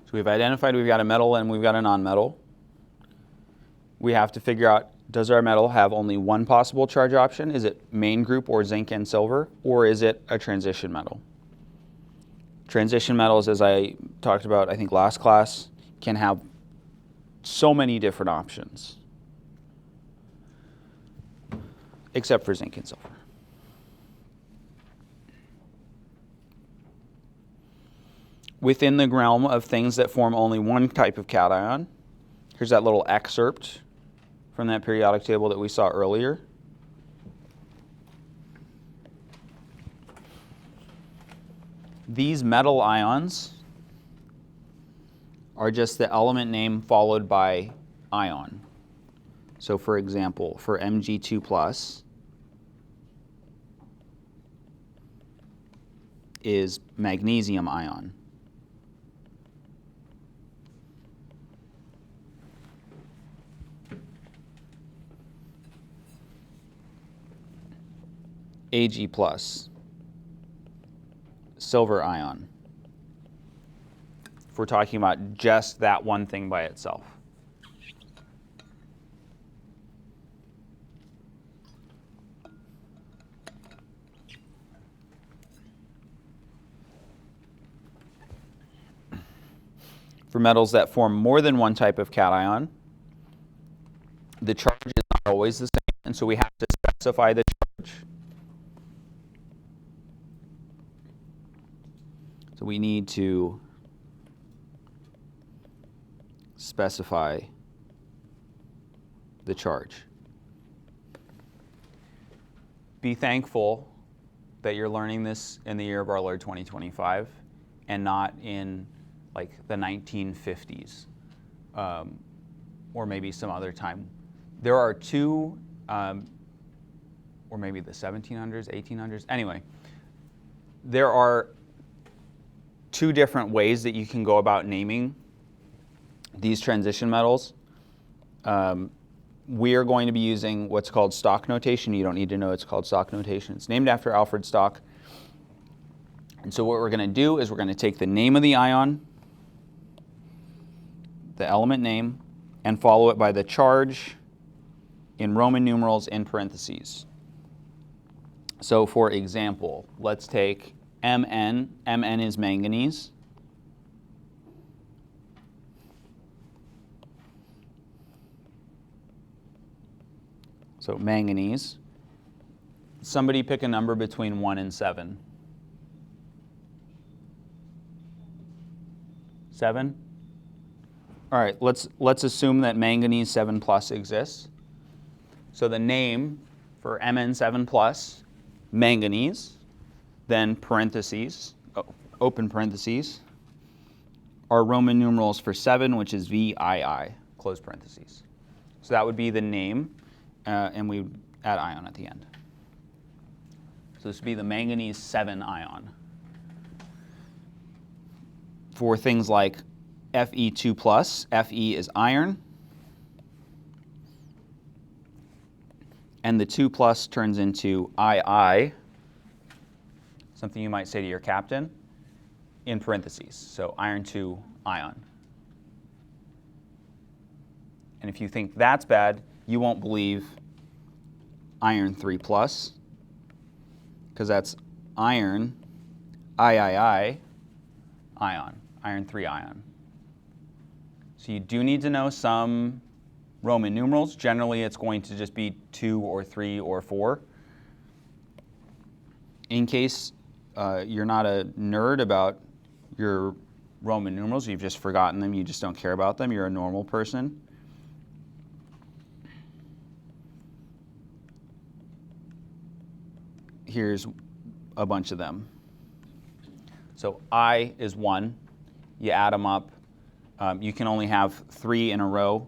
So we've identified we've got a metal and we've got a nonmetal. We have to figure out, does our metal have only one possible charge option? Is it main group or zinc and silver, or is it a transition metal? Transition metals, as I talked about, I think last class, can have so many different options, except for zinc and silver. Within the realm of things that form only one type of cation, here's that little excerpt from that periodic table that we saw earlier. These metal ions are just the element name followed by ion. So for example, for Mg2+ is magnesium ion. Ag+, silver ion, if we're talking about just that one thing by itself. For metals that form more than one type of cation, the charge is not always the same, and so we have to specify the charge. So we need to specify the charge. be thankful that you're learning this in the year of our Lord 2025 and not in like the 1950s or maybe some other time. There are two, or maybe the 1700s, 1800s. Anyway, there are two different ways that you can go about naming these transition metals. We are going to be using what's called stock notation. You don't need to know it's called stock notation. It's named after Alfred Stock. And so what we're going to do is we're going to take the name of the ion, the element name, and follow it by the charge in Roman numerals in parentheses. So for example, let's take Mn. Mn is manganese. So manganese. Somebody pick a number between 1 and 7. 7? All right, let's assume that manganese 7 plus exists. So the name for Mn7 plus, manganese, then parentheses, open parentheses, are Roman numerals for 7, which is VII, close parentheses. So that would be the name, and we would add ion at the end. So this would be the manganese 7 ion. For things like Fe2 plus, Fe is iron, and the 2 plus turns into II, something you might say to your captain, in parentheses. So iron 2 ion. And if you think that's bad, you won't believe iron 3 plus, because that's iron III ion, iron 3 ion. So you do need to know some Roman numerals. Generally, it's going to just be 2 or 3 or 4. In case you're not a nerd about your Roman numerals, you've just forgotten them, you just don't care about them, you're a normal person. Here's a bunch of them. So I is 1. You add them up. You can only have 3 in a row.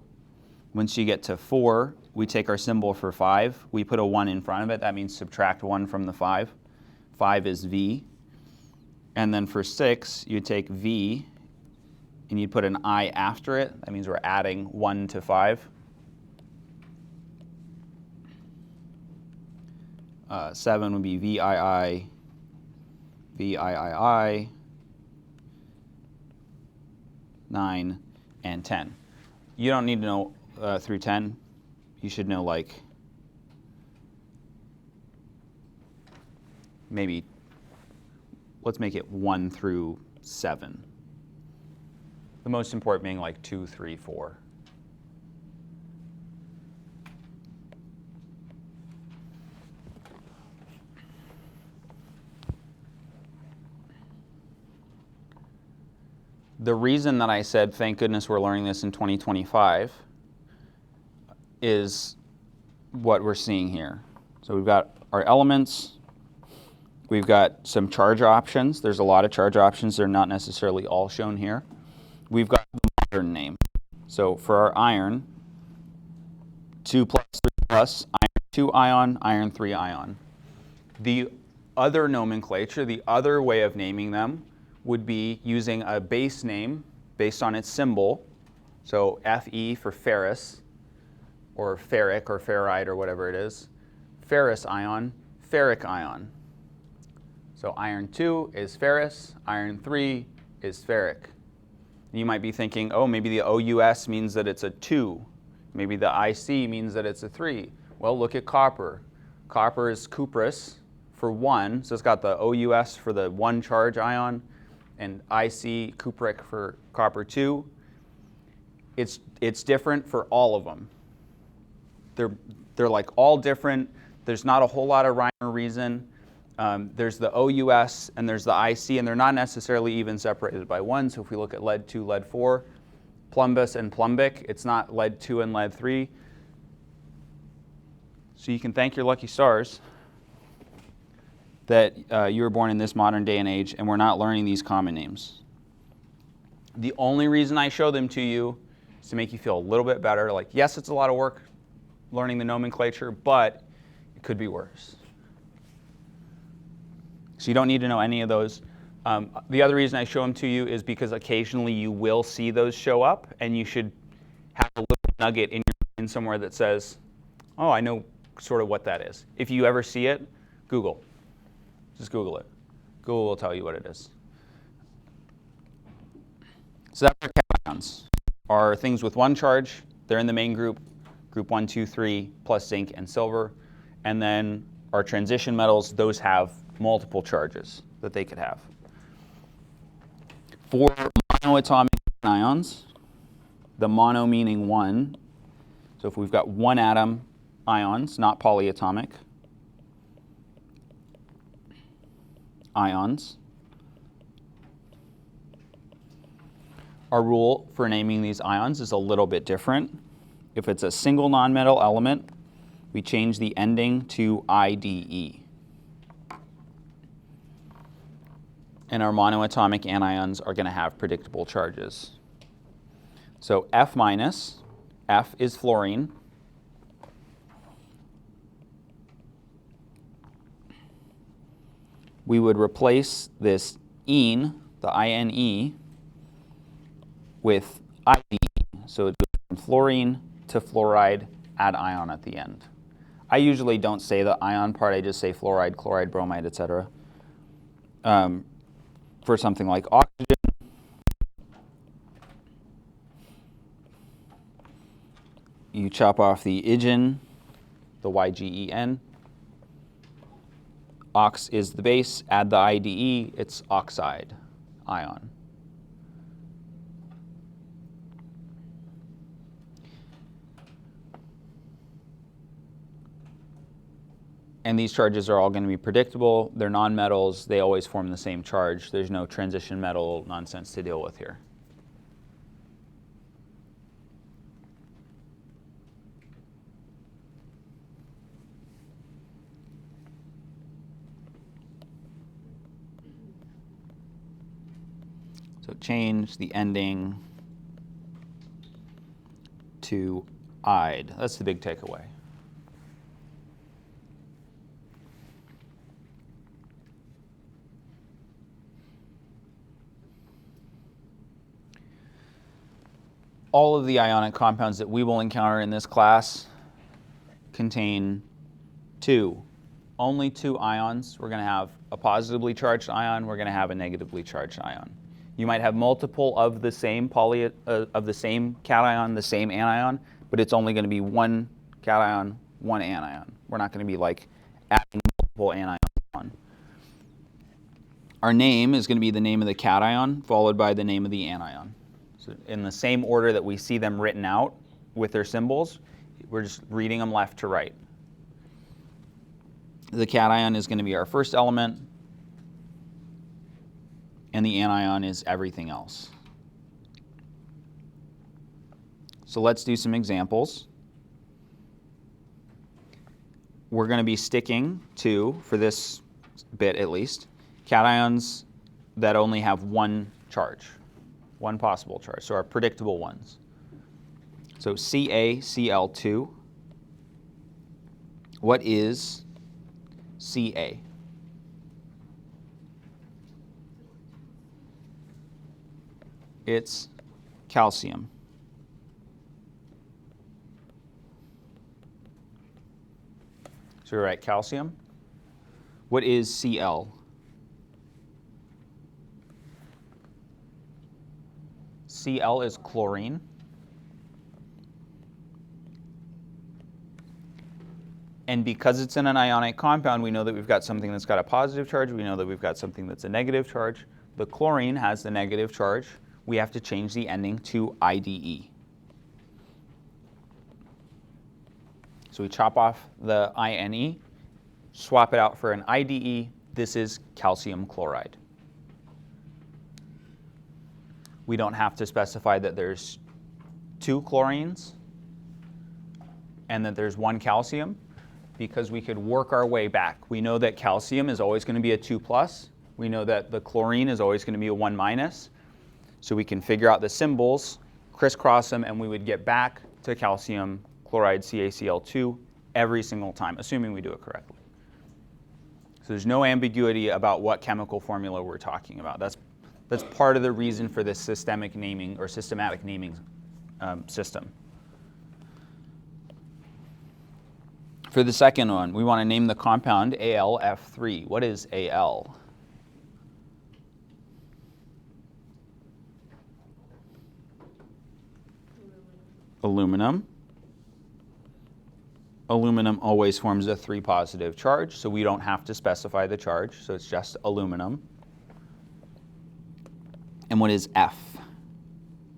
Once you get to 4, we take our symbol for 5. We put a 1 in front of it. That means subtract 1 from the 5. 5 is V. And then for 6, you take V and you put an I after it. That means we're adding 1 to 5. 7 would be VII, VIII, 9, and 10. You don't need to know through 10. You should know like maybe, let's make it 1 through 7. The most important being like 2, 3, 4. The reason that I said, thank goodness we're learning this in 2025, is what we're seeing here. So we've got our elements. We've got some charge options. There's a lot of charge options. They're not necessarily all shown here. We've got the modern name. So for our iron, 2 plus, 3 plus, iron 2 ion, iron 3 ion. The other nomenclature, the other way of naming them, would be using a base name based on its symbol. So Fe for ferrous, or ferric, or ferrite, or whatever it is. Ferrous ion, ferric ion. So iron 2 is ferrous, iron 3 is ferric. You might be thinking, oh, maybe the OUS means that it's a 2. Maybe the IC means that it's a 3. Well, look at copper. Copper is cuprous for 1, so it's got the OUS for the 1 charge ion, and IC, cupric, for copper 2. It's different for all of them. They're like all different. There's not a whole lot of rhyme or reason. There's the OUS and there's the IC, and they're not necessarily even separated by 1. So if we look at lead 2, lead 4, plumbus and plumbic, it's not lead 2 and lead 3. So you can thank your lucky stars. that you were born in this modern day and age and we're not learning these common names. The only reason I show them to you is to make you feel a little bit better. Like, yes, it's a lot of work learning the nomenclature, but it could be worse. So you don't need to know any of those. The other reason I show them to you is because occasionally you will see those show up, and you should have a little nugget in your brain somewhere that says, oh, I know sort of what that is. If you ever see it, Google. Just Google it. Google will tell you what it is. So that's our cations. Are things with one charge. They're in the main group, group 1, 2, 3, plus zinc and silver. And then our transition metals, those have multiple charges that they could have. For monoatomic ions, the mono meaning one, so if we've got one atom ions, not polyatomic ions, our rule for naming these ions is a little bit different. If it's a single nonmetal element, we change the ending to IDE. And our monoatomic anions are going to have predictable charges. So F minus, F is fluorine. We would replace this ene, the INE, with IDE. So it goes from fluorine to fluoride, add ion at the end. I usually don't say the ion part, I just say fluoride, chloride, bromide, etc. For something like oxygen, you chop off the igen, the YGEN. Ox is the base, add the IDE, it's oxide ion. And these charges are all going to be predictable. They're nonmetals. They always form the same charge. There's no transition metal nonsense to deal with here. So change the ending to "ide." That's the big takeaway. All of the ionic compounds that we will encounter in this class contain only two ions. We're going to have a positively charged ion. We're going to have a negatively charged ion. You might have multiple of the same of the same cation, the same anion, but it's only going to be one cation, one anion. We're not going to be like adding multiple anions on. Our name is going to be the name of the cation followed by the name of the anion. So in the same order that we see them written out with their symbols, we're just reading them left to right. The cation is going to be our first element, and the anion is everything else. So let's do some examples. We're going to be sticking to, for this bit at least, cations that only have one charge. One possible charge, so our predictable ones. So CaCl2. What is Ca? It's calcium. So we write calcium. What is Cl? Cl is chlorine. And because it's in an ionic compound, we know that we've got something that's got a positive charge. We know that we've got something that's a negative charge. The chlorine has the negative charge. We have to change the ending to IDE. So we chop off the INE, swap it out for an IDE. This is calcium chloride. We don't have to specify that there's two chlorines and that there's one calcium. because we could work our way back. We know that calcium is always going to be a 2+. We know that the chlorine is always going to be a 1-. So we can figure out the symbols, crisscross them, and we would get back to calcium chloride CaCl2 every single time, assuming we do it correctly. So there's no ambiguity about what chemical formula we're talking about. That's part of the reason for this systemic naming or systematic naming system. For the second one, we want to name the compound AlF3. What is Al? Aluminum. Aluminum always forms a 3 positive charge, so we don't have to specify the charge, so it's just aluminum. And what is F?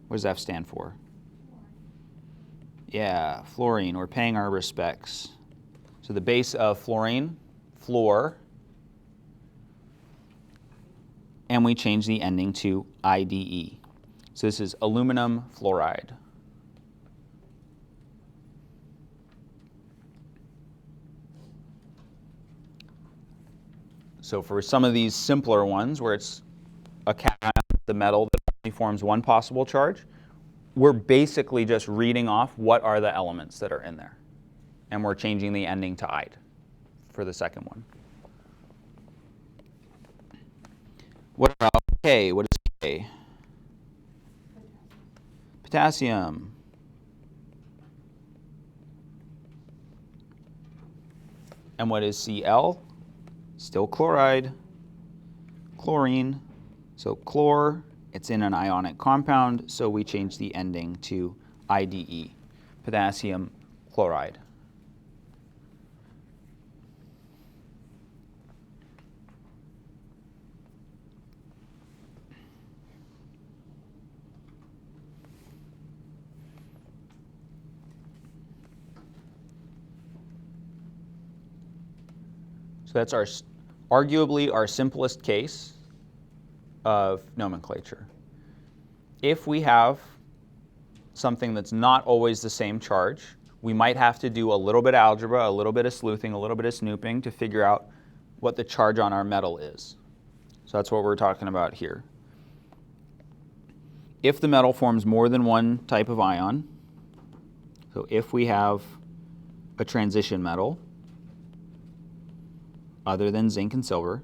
What does F stand for? Yeah, fluorine. We're paying our respects. So the base of fluorine, fluor, and we change the ending to IDE. So this is aluminum fluoride. So for some of these simpler ones where it's a cation, the metal that only forms one possible charge, we're basically just reading off what are the elements that are in there. And we're changing the ending to "ide" for the second one. What about K? What is K? Potassium. And what is Cl? Still chloride. Chlorine. So chlor, it's in an ionic compound, so we change the ending to IDE, potassium chloride. So that's arguably our simplest case of nomenclature. If we have something that's not always the same charge, we might have to do a little bit of algebra, a little bit of sleuthing, a little bit of snooping to figure out what the charge on our metal is. So that's what we're talking about here. If the metal forms more than one type of ion, so if we have a transition metal other than zinc and silver,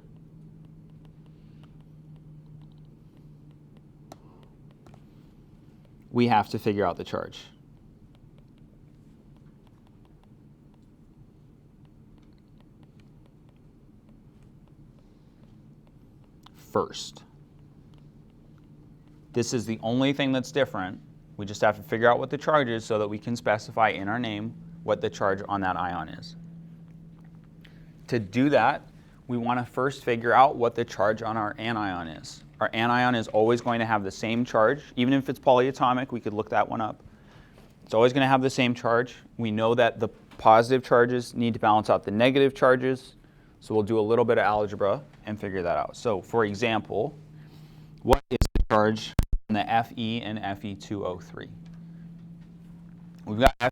we have to figure out the charge. First. This is the only thing that's different. We just have to figure out what the charge is so that we can specify in our name what the charge on that ion is. To do that, we want to first figure out what the charge on our anion is. Our anion is always going to have the same charge. Even if it's polyatomic, we could look that one up. It's always going to have the same charge. We know that the positive charges need to balance out the negative charges, so we'll do a little bit of algebra and figure that out. So for example, what is the charge on the Fe and Fe2O3? We've got Fe.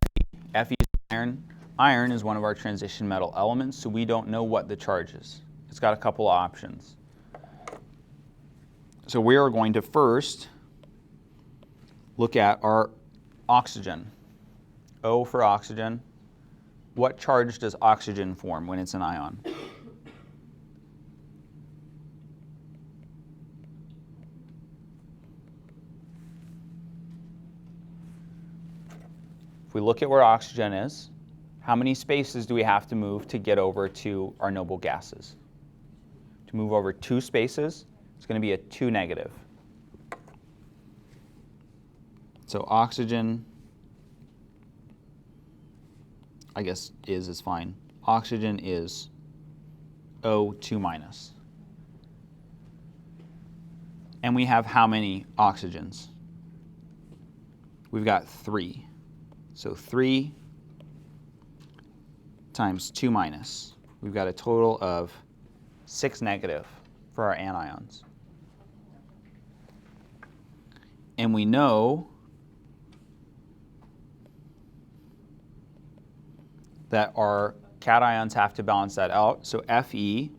Fe is iron. Iron is one of our transition metal elements, so we don't know what the charge is. It's got a couple of options. So we are going to first look at our oxygen. O for oxygen. What charge does oxygen form when it's an ion? If we look at where oxygen is, how many spaces do we have to move to get over to our noble gases? To move over 2 spaces, it's going to be a 2 negative. So oxygen, I guess is fine. Oxygen is O2 minus. And we have how many oxygens? We've got 3. So 3 times 2 minus. We've got a total of 6 negative for our anions. And we know that our cations have to balance that out. So Fe2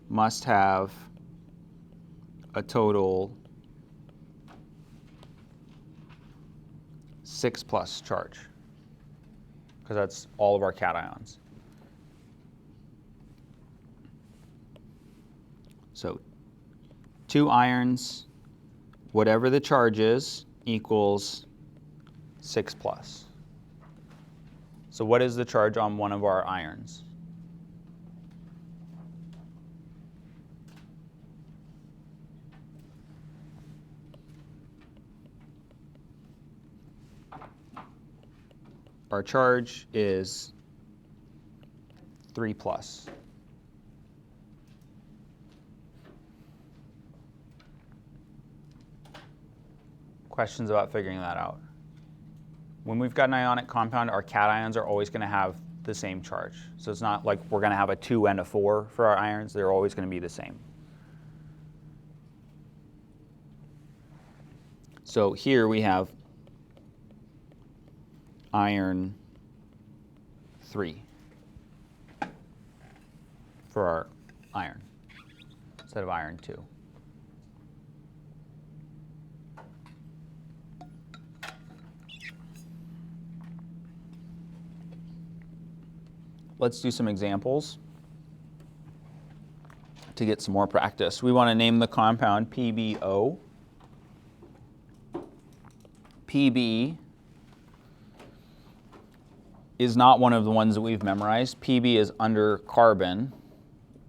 must have a total 6+ charge, because that's all of our cations. So 2 irons, whatever the charge is, equals 6+. So what is the charge on one of our irons? Our charge is 3+. Questions about figuring that out? When we've got an ionic compound, our cations are always going to have the same charge. So it's not like we're going to have a 2 and a 4 for our irons. They're always going to be the same. So here we have iron 3 for our iron instead of iron 2. Let's do some examples to get some more practice. We want to name the compound PbO. Pb is not one of the ones that we've memorized. Pb is under carbon,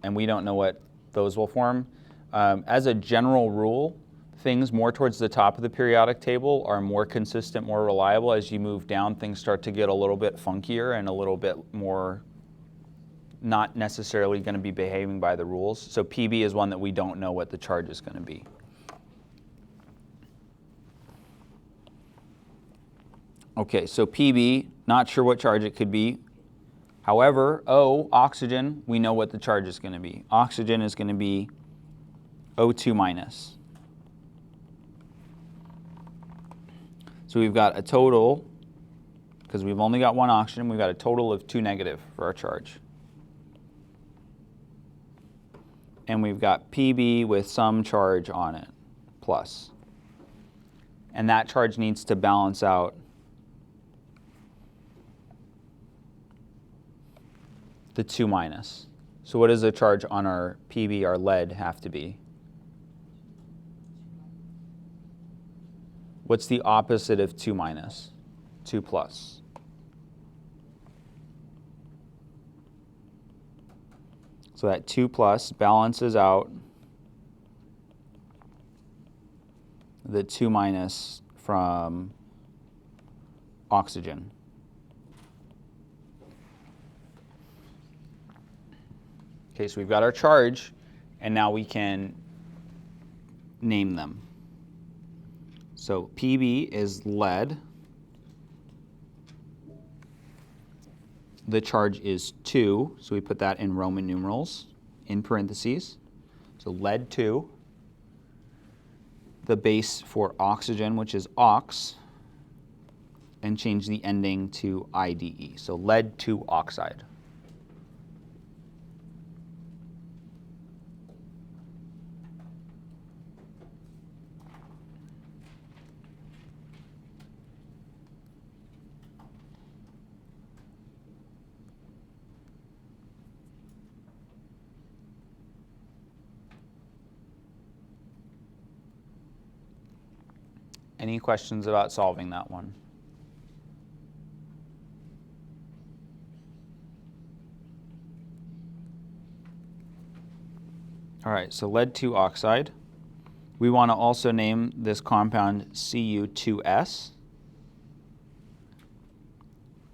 and we don't know what those will form. As a general rule, things more towards the top of the periodic table are more consistent, more reliable. As you move down, things start to get a little bit funkier and a little bit more not necessarily going to be behaving by the rules. So Pb is one that we don't know what the charge is going to be. Okay, so Pb, not sure what charge it could be. However, O, oxygen, we know what the charge is going to be. Oxygen is going to be O2 minus. So we've got a total, because we've only got one oxygen, we've got a total of 2 negative for our charge. And we've got Pb with some charge on it, plus. And that charge needs to balance out the 2 minus. So what does the charge on our Pb, our lead, have to be? What's the opposite of 2 minus? 2 plus. So that 2 plus balances out the 2 minus from oxygen. Okay, so we've got our charge, and now we can name them. So Pb is lead. The charge is 2, so we put that in Roman numerals in parentheses. So lead 2. The base for oxygen, which is ox, and change the ending to IDE. So lead 2 oxide. Any questions about solving that one? All right, so lead 2 oxide. We want to also name this compound Cu2S.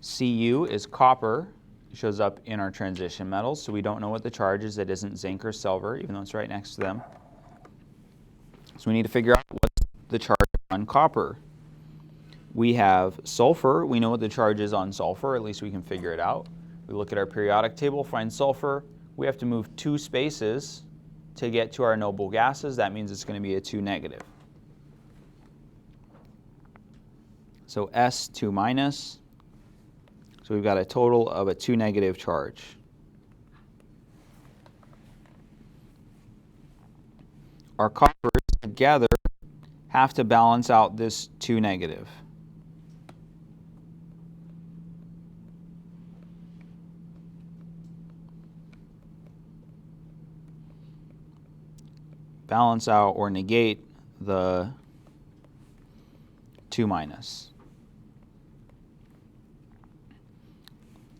Cu is copper. It shows up in our transition metals, so we don't know what the charge is. It isn't zinc or silver, even though it's right next to them. So we need to figure out what's the charge on copper. We have sulfur. We know what the charge is on sulfur. At least we can figure it out. We look at our periodic table, find sulfur. We have to move 2 spaces to get to our noble gases. That means it's going to be a 2 negative. So S2 minus. So we've got a total of a 2 negative charge. Our coppers together have to balance out this 2 negative. Balance out or negate the 2 minus.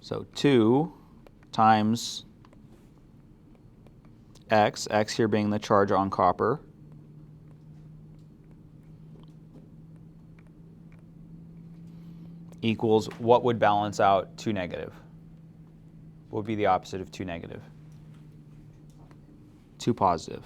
So 2 times x, x here being the charge on copper, equals what would balance out 2 negative? What would be the opposite of 2 negative? 2 positive.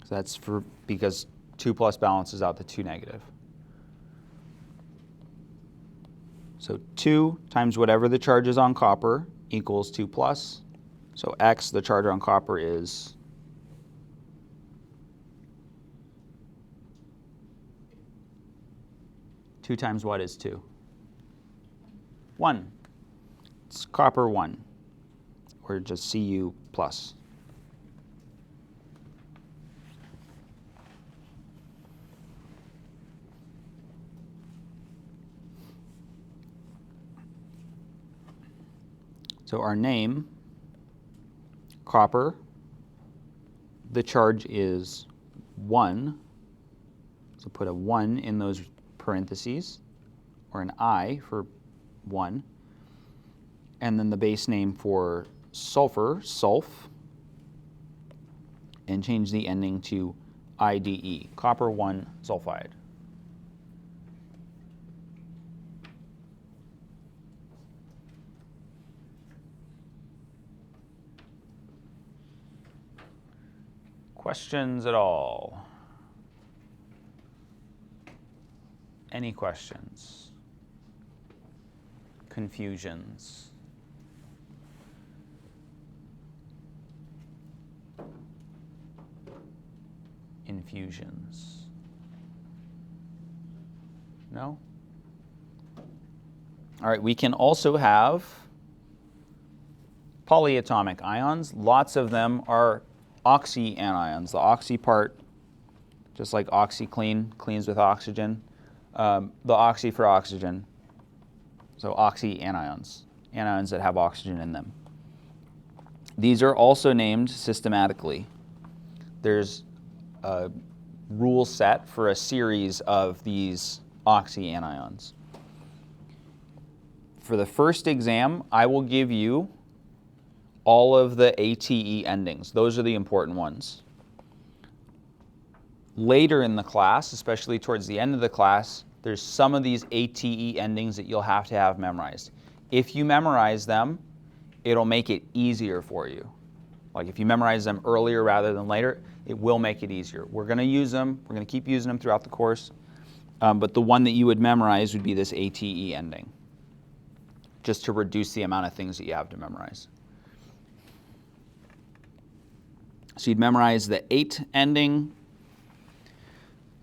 So that's because 2 plus balances out the 2 negative. So 2 times whatever the charge is on copper equals 2 plus. So x, the charge on copper, is 2 times what is 2? 1. It's copper 1, or just Cu plus. So our name, copper, the charge is 1. So put a 1 in those parentheses, or an I for 1. And then the base name for sulfur, sulf, and change the ending to IDE, copper 1 sulfide. Questions at all? Any questions? Confusions? Infusions? No? All right, we can also have polyatomic ions. Lots of them are oxy anions. The oxy part, just like OxyClean, cleans with oxygen. The oxy for oxygen. So oxy anions, anions that have oxygen in them. These are also named systematically. There's a rule set for a series of these oxy anions. For the first exam, I will give you all of the ATE endings. Those are the important ones. Later in the class, especially towards the end of the class, there's some of these ATE endings that you'll have to have memorized. If you memorize them, it'll make it easier for you. Like if you memorize them earlier rather than later, it will make it easier. We're going to use them. We're going to keep using them throughout the course. But the one that you would memorize would be this ATE ending, just to reduce the amount of things that you have to memorize. So you'd memorize the 8 ending,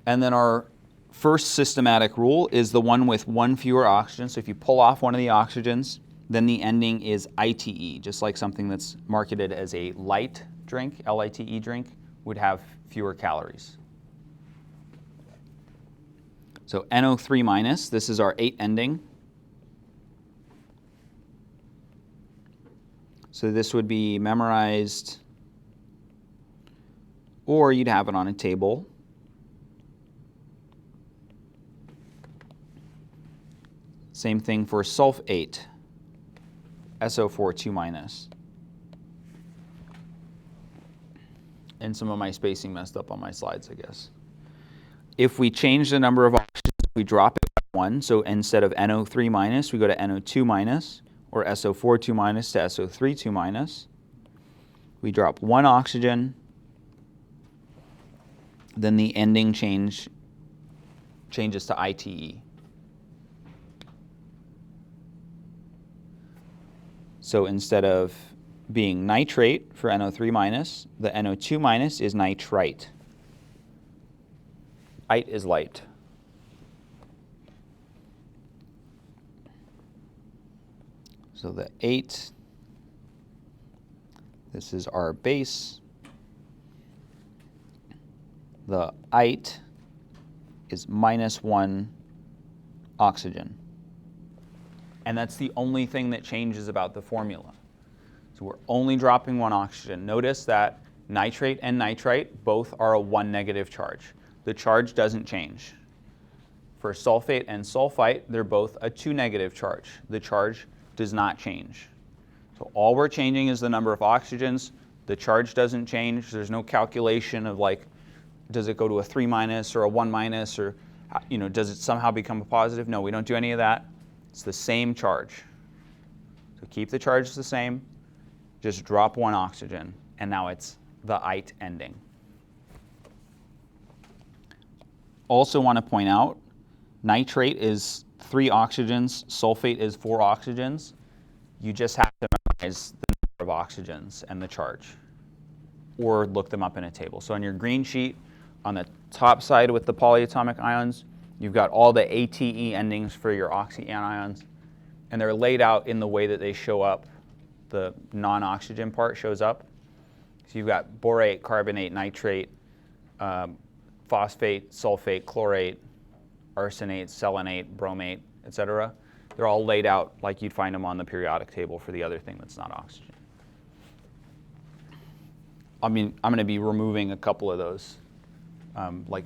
and then our first systematic rule is the one with one fewer oxygen. So if you pull off one of the oxygens, then the ending is ITE, just like something that's marketed as a light drink, LITE drink, would have fewer calories. So NO3 minus, this is our 8 ending. So this would be memorized, or you'd have it on a table. Same thing for sulfate, SO4 2 minus. And some of my spacing messed up on my slides, I guess. If we change the number of oxygens, we drop it by 1. So instead of NO3 minus, we go to NO2 minus, or SO4 2 minus to SO3 2 minus. We drop 1 oxygen. Then the ending changes to ITE. So instead of being nitrate for NO3 minus. The NO2 minus is nitrite. Ite is light. So the 8, this is our base. The ite is -1 oxygen. And that's the only thing that changes about the formula. So we're only dropping 1 oxygen. Notice that nitrate and nitrite both are a 1 negative charge. The charge doesn't change. For sulfate and sulfite, they're both a 2 negative charge. The charge does not change. So all we're changing is the number of oxygens. The charge doesn't change. There's no calculation of like, does it go to a 3 minus or a 1 minus, or does it somehow become a positive? No, we don't do any of that. It's the same charge. So keep the charge the same, just drop 1 oxygen, and now it's the ite ending. Also want to point out, nitrate is 3 oxygens, sulfate is 4 oxygens. You just have to memorize the number of oxygens and the charge, or look them up in a table. So on your green sheet, on the top side with the polyatomic ions, you've got all the ATE endings for your oxyanions, and they're laid out in the way that they show up. The non-oxygen part shows up. So you've got borate, carbonate, nitrate, phosphate, sulfate, chlorate, arsenate, selenate, bromate, etc. They're all laid out like you'd find them on the periodic table for the other thing that's not oxygen. I'm going to be removing a couple of those, like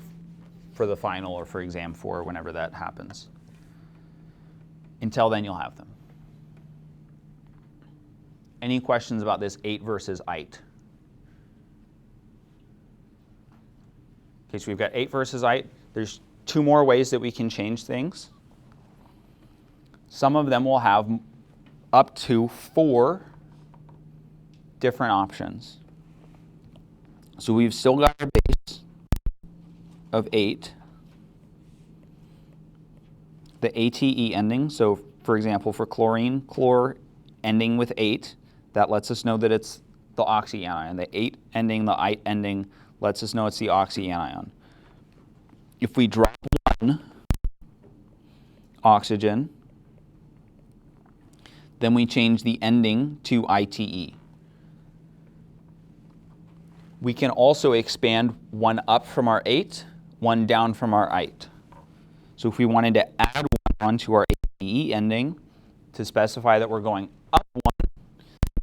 for the final or for exam 4, whenever that happens. Until then, you'll have them. Any questions about this 8 versus ite? Okay, so we've got 8 versus ite. There's 2 more ways that we can change things. Some of them will have up to 4 different options. So we've still got our base of 8. The ATE ending, so for example, for chlorine, chlor ending with 8, that lets us know that it's the oxyanion. The 8 ending, the ite ending, lets us know it's the oxyanion. If we drop 1 oxygen, then we change the ending to ITE. We can also expand 1 up from our 8, 1 down from our ite. So if we wanted to add 1 onto our ATE ending to specify that we're going up 1,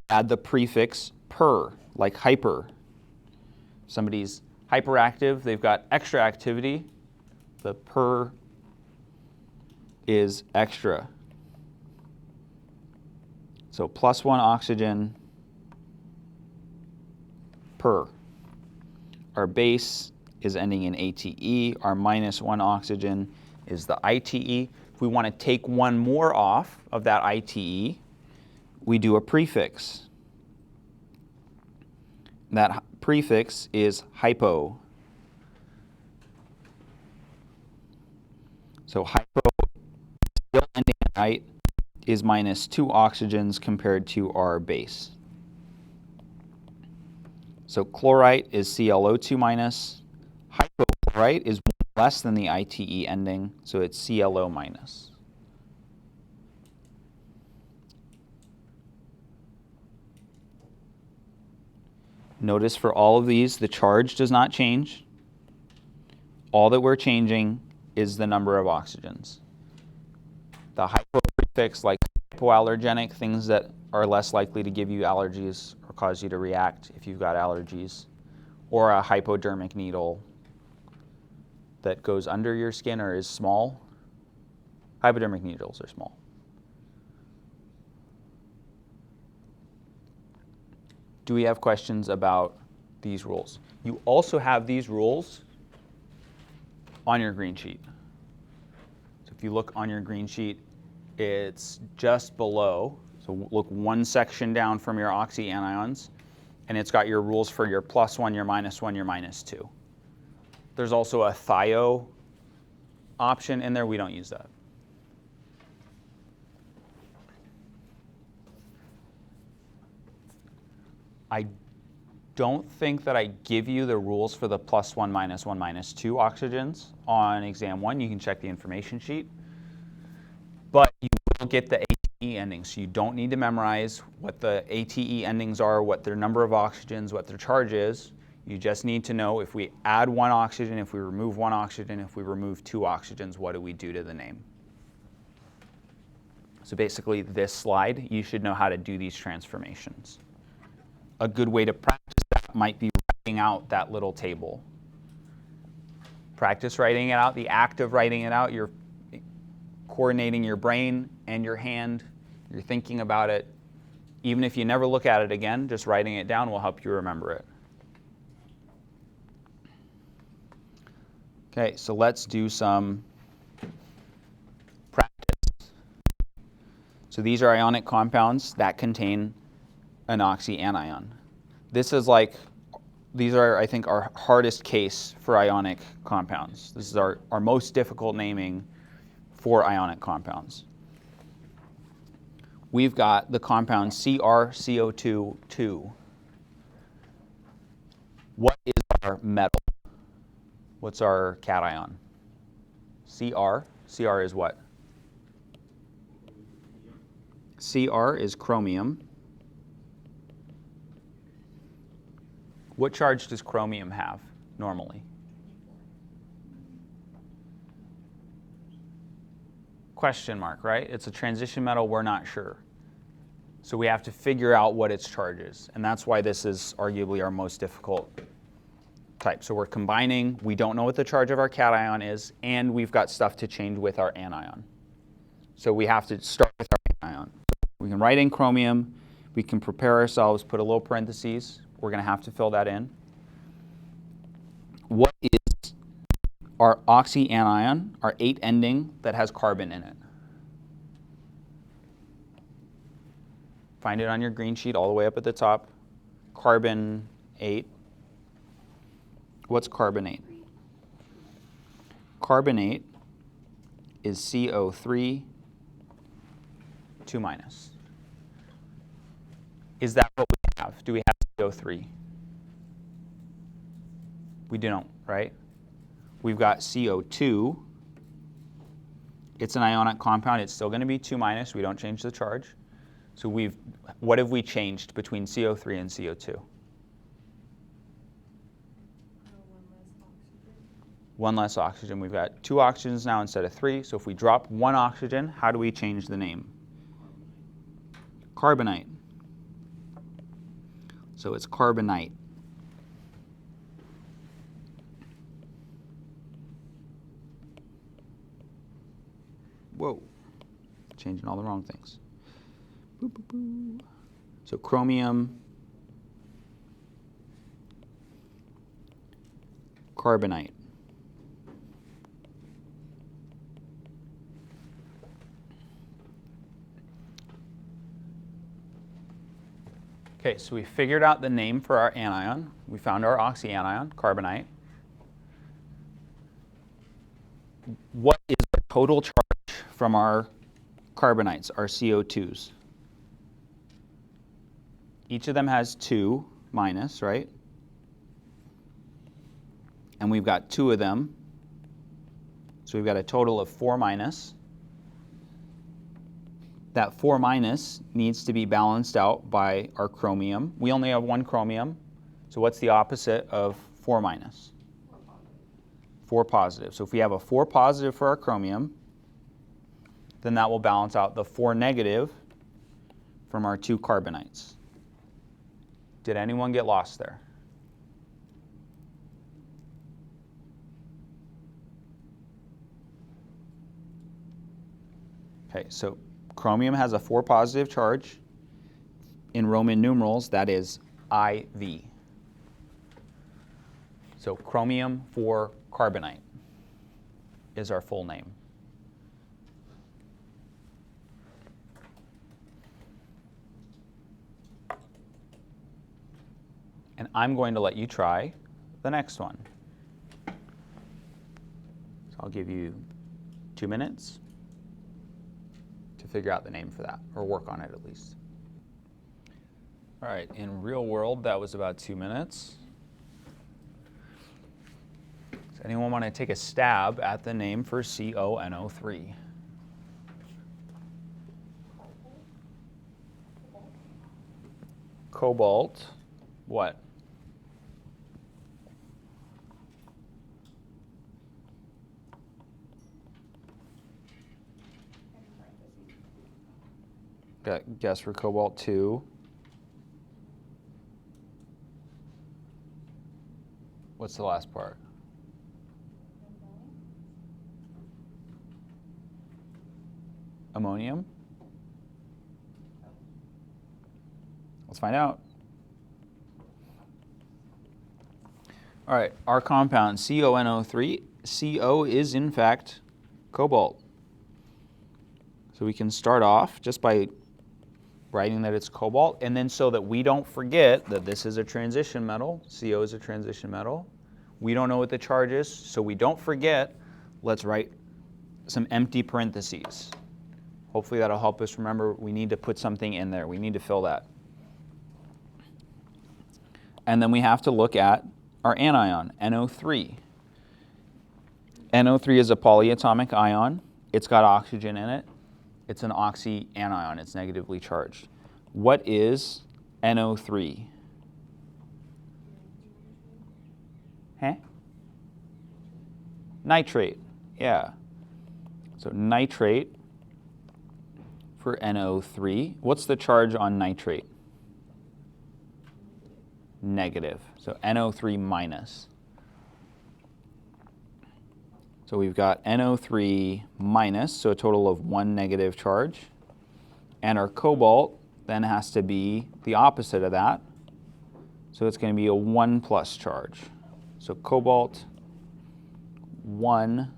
add the prefix per, like hyper. Somebody's hyperactive, they've got extra activity. The per is extra. So +1 oxygen per. Our base is ending in ATE. Our -1 oxygen is the ITE. If we want to take 1 more off of that ITE, we do a prefix. That prefix is hypo. So hypo, still ending in ite, is -2 oxygens compared to our base. So chlorite is ClO2 minus. Hypochlorite is 1 less than the ITE ending, so it's ClO minus. Notice for all of these, the charge does not change. All that we're changing is the number of oxygens. The hypo prefix, like hypoallergenic, things that are less likely to give you allergies or cause you to react if you've got allergies, or a hypodermic needle that goes under your skin or is small. Hypodermic needles are small. Do we have questions about these rules? You also have these rules on your green sheet. So if you look on your green sheet, it's just below. So look 1 section down from your oxyanions, and it's got your rules for your +1, your -1, your -2. There's also a thio option in there. We don't use that. I don't think that I give you the rules for the +1, -1, -2 oxygens on exam 1. You can check the information sheet. But you will get the ATE endings, so you don't need to memorize what the ATE endings are, what their number of oxygens, what their charge is. You just need to know if we add 1 oxygen, if we remove 1 oxygen, if we remove 2 oxygens, what do we do to the name? So basically this slide, you should know how to do these transformations. A good way to practice that might be writing out that little table. Practice writing it out. The act of writing it out, you're coordinating your brain and your hand. You're thinking about it. Even if you never look at it again, just writing it down will help you remember it. Okay, so let's do some practice. So these are ionic compounds that contain an oxyanion. This is like, these are, I think, our hardest case for ionic compounds. This is our most difficult naming for ionic compounds. We've got the compound CrCO2. What is our metal? What's our cation? Cr. Cr is what? Cr is chromium. What charge does chromium have normally? Question mark, right? It's a transition metal, we're not sure. So we have to figure out what its charge is, and that's why this is arguably our most difficult type. So we're combining, we don't know what the charge of our cation is, and we've got stuff to change with our anion. So we have to start with our anion. We can write in chromium, we can prepare ourselves, put a little parentheses, we're going to have to fill that in. What is our oxyanion, our 8 ending that has carbon in it? Find it on your green sheet all the way up at the top. Carbon 8. What's carbonate? Carbonate is CO3 2 minus. Is that what we have? Do we have CO3? We don't, right? We've got CO2. It's an ionic compound. It's still going to be 2 minus. We don't change the charge. So what have we changed between CO3 and CO2? One less oxygen. We've got 2 oxygens now instead of 3. So if we drop 1 oxygen, how do we change the name? Carbonite. So it's carbonite. Whoa, changing all the wrong things. Boop, boop, boop. So chromium, carbonite. Okay, so we figured out the name for our anion. We found our oxyanion, carbonite. What is the total charge from our carbonites, our CO2s? Each of them has 2 minus, right? And we've got 2 of them. So we've got a total of 4 minus. That 4 minus needs to be balanced out by our chromium. We only have 1 chromium. So what's the opposite of 4 minus? 4 positive. So if we have a 4 positive for our chromium, then that will balance out the 4 negative from our 2 carbonites. Did anyone get lost there? Okay, so chromium has a 4 positive charge. In Roman numerals, that is IV. So chromium 4 carbonite is our full name. And I'm going to let you try the next one. So I'll give you 2 minutes to figure out the name for that, or work on it at least. All right, in real world, that was about 2 minutes. Does anyone want to take a stab at the name for CONO3? Cobalt, what? Got guess for cobalt 2. What's the last part? Ammonium? Let's find out. All right, our compound CONO3, CO is in fact cobalt. So we can start off just by writing that it's cobalt, and then so that we don't forget that this is a transition metal, CO is a transition metal. We don't know what the charge is, so we don't forget, let's write some empty parentheses. Hopefully that'll help us remember we need to put something in there. We need to fill that. And then we have to look at our anion, NO3. NO3 is a polyatomic ion. It's got oxygen in it. It's an oxyanion. It's negatively charged. What is NO3? Huh? Nitrate. Yeah. So nitrate for NO3. What's the charge on nitrate? Negative. So NO3 minus. So we've got NO3 minus, so a total of 1 negative charge. And our cobalt then has to be the opposite of that. So it's going to be a 1 plus charge. So cobalt 1,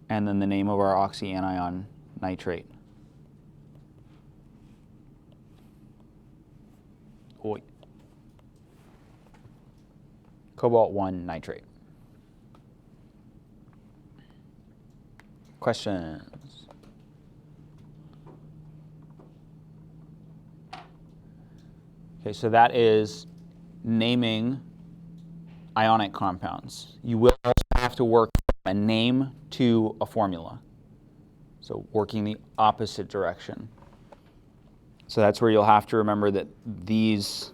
and then the name of our oxyanion, nitrate. Oi. Cobalt 1 nitrate. Questions? Okay, so that is naming ionic compounds. You will also have to work from a name to a formula. So working the opposite direction. So that's where you'll have to remember that these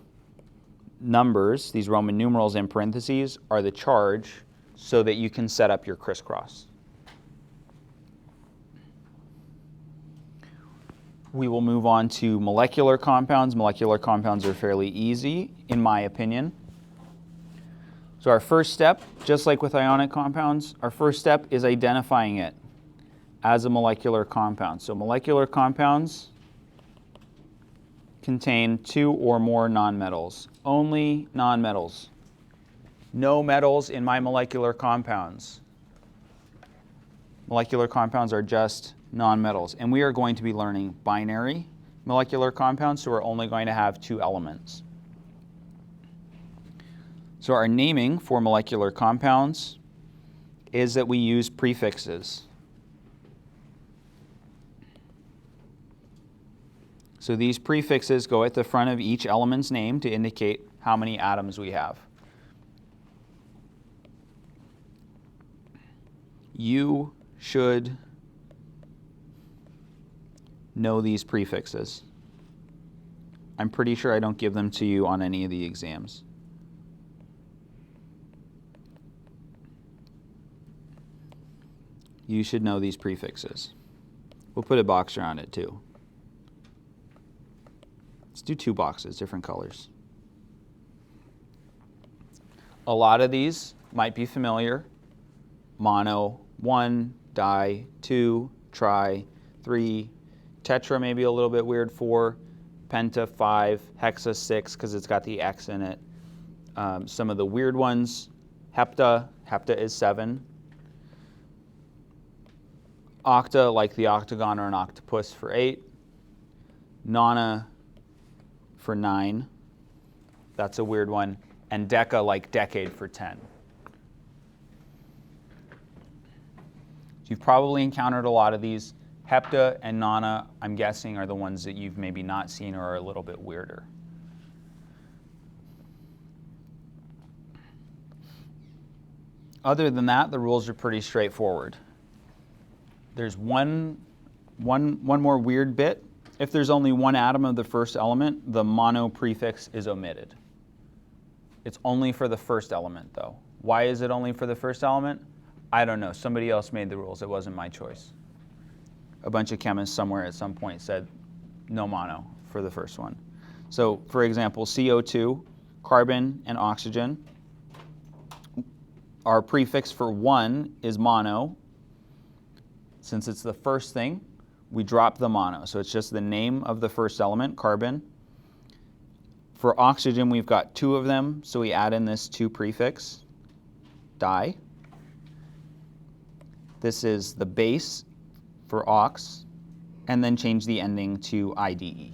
numbers, these Roman numerals in parentheses, are the charge so that you can set up your crisscross. We will move on to molecular compounds. Molecular compounds are fairly easy, in my opinion. So our first step, just like with ionic compounds, our first step is identifying it as a molecular compound. So molecular compounds contain 2 or more nonmetals. Only nonmetals. No metals in my molecular compounds. Molecular compounds are just nonmetals. And we are going to be learning binary molecular compounds, so we're only going to have 2 elements. So our naming for molecular compounds is that we use prefixes. So these prefixes go at the front of each element's name to indicate how many atoms we have. You should know these prefixes. I'm pretty sure I don't give them to you on any of the exams. You should know these prefixes. We'll put a box around it too. Let's do 2 boxes, different colors. A lot of these might be familiar. Mono, 1, di, 2, tri, 3, tetra maybe a little bit weird, 4, penta, 5, hexa, 6 because it's got the X in it. Some of the weird ones, hepta is 7. Octa, like the octagon or an octopus, for 8. Nona for 9. That's a weird one. And deca, like decade, for 10. You've probably encountered a lot of these. Hepta and nana, I'm guessing, are the ones that you've maybe not seen or are a little bit weirder. Other than that, the rules are pretty straightforward. There's one more weird bit. If there's only one atom of the first element, the mono prefix is omitted. It's only for the first element, though. Why is it only for the first element? I don't know. Somebody else made the rules. It wasn't my choice. A bunch of chemists somewhere at some point said no mono for the first one. So, for example, CO2, carbon, and oxygen. Our prefix for 1 is mono. Since it's the first thing, we drop the mono. So it's just the name of the first element, carbon. For oxygen, we've got 2 of them, so we add in this 2 prefix, di. This is the base for ox, and then change the ending to IDE.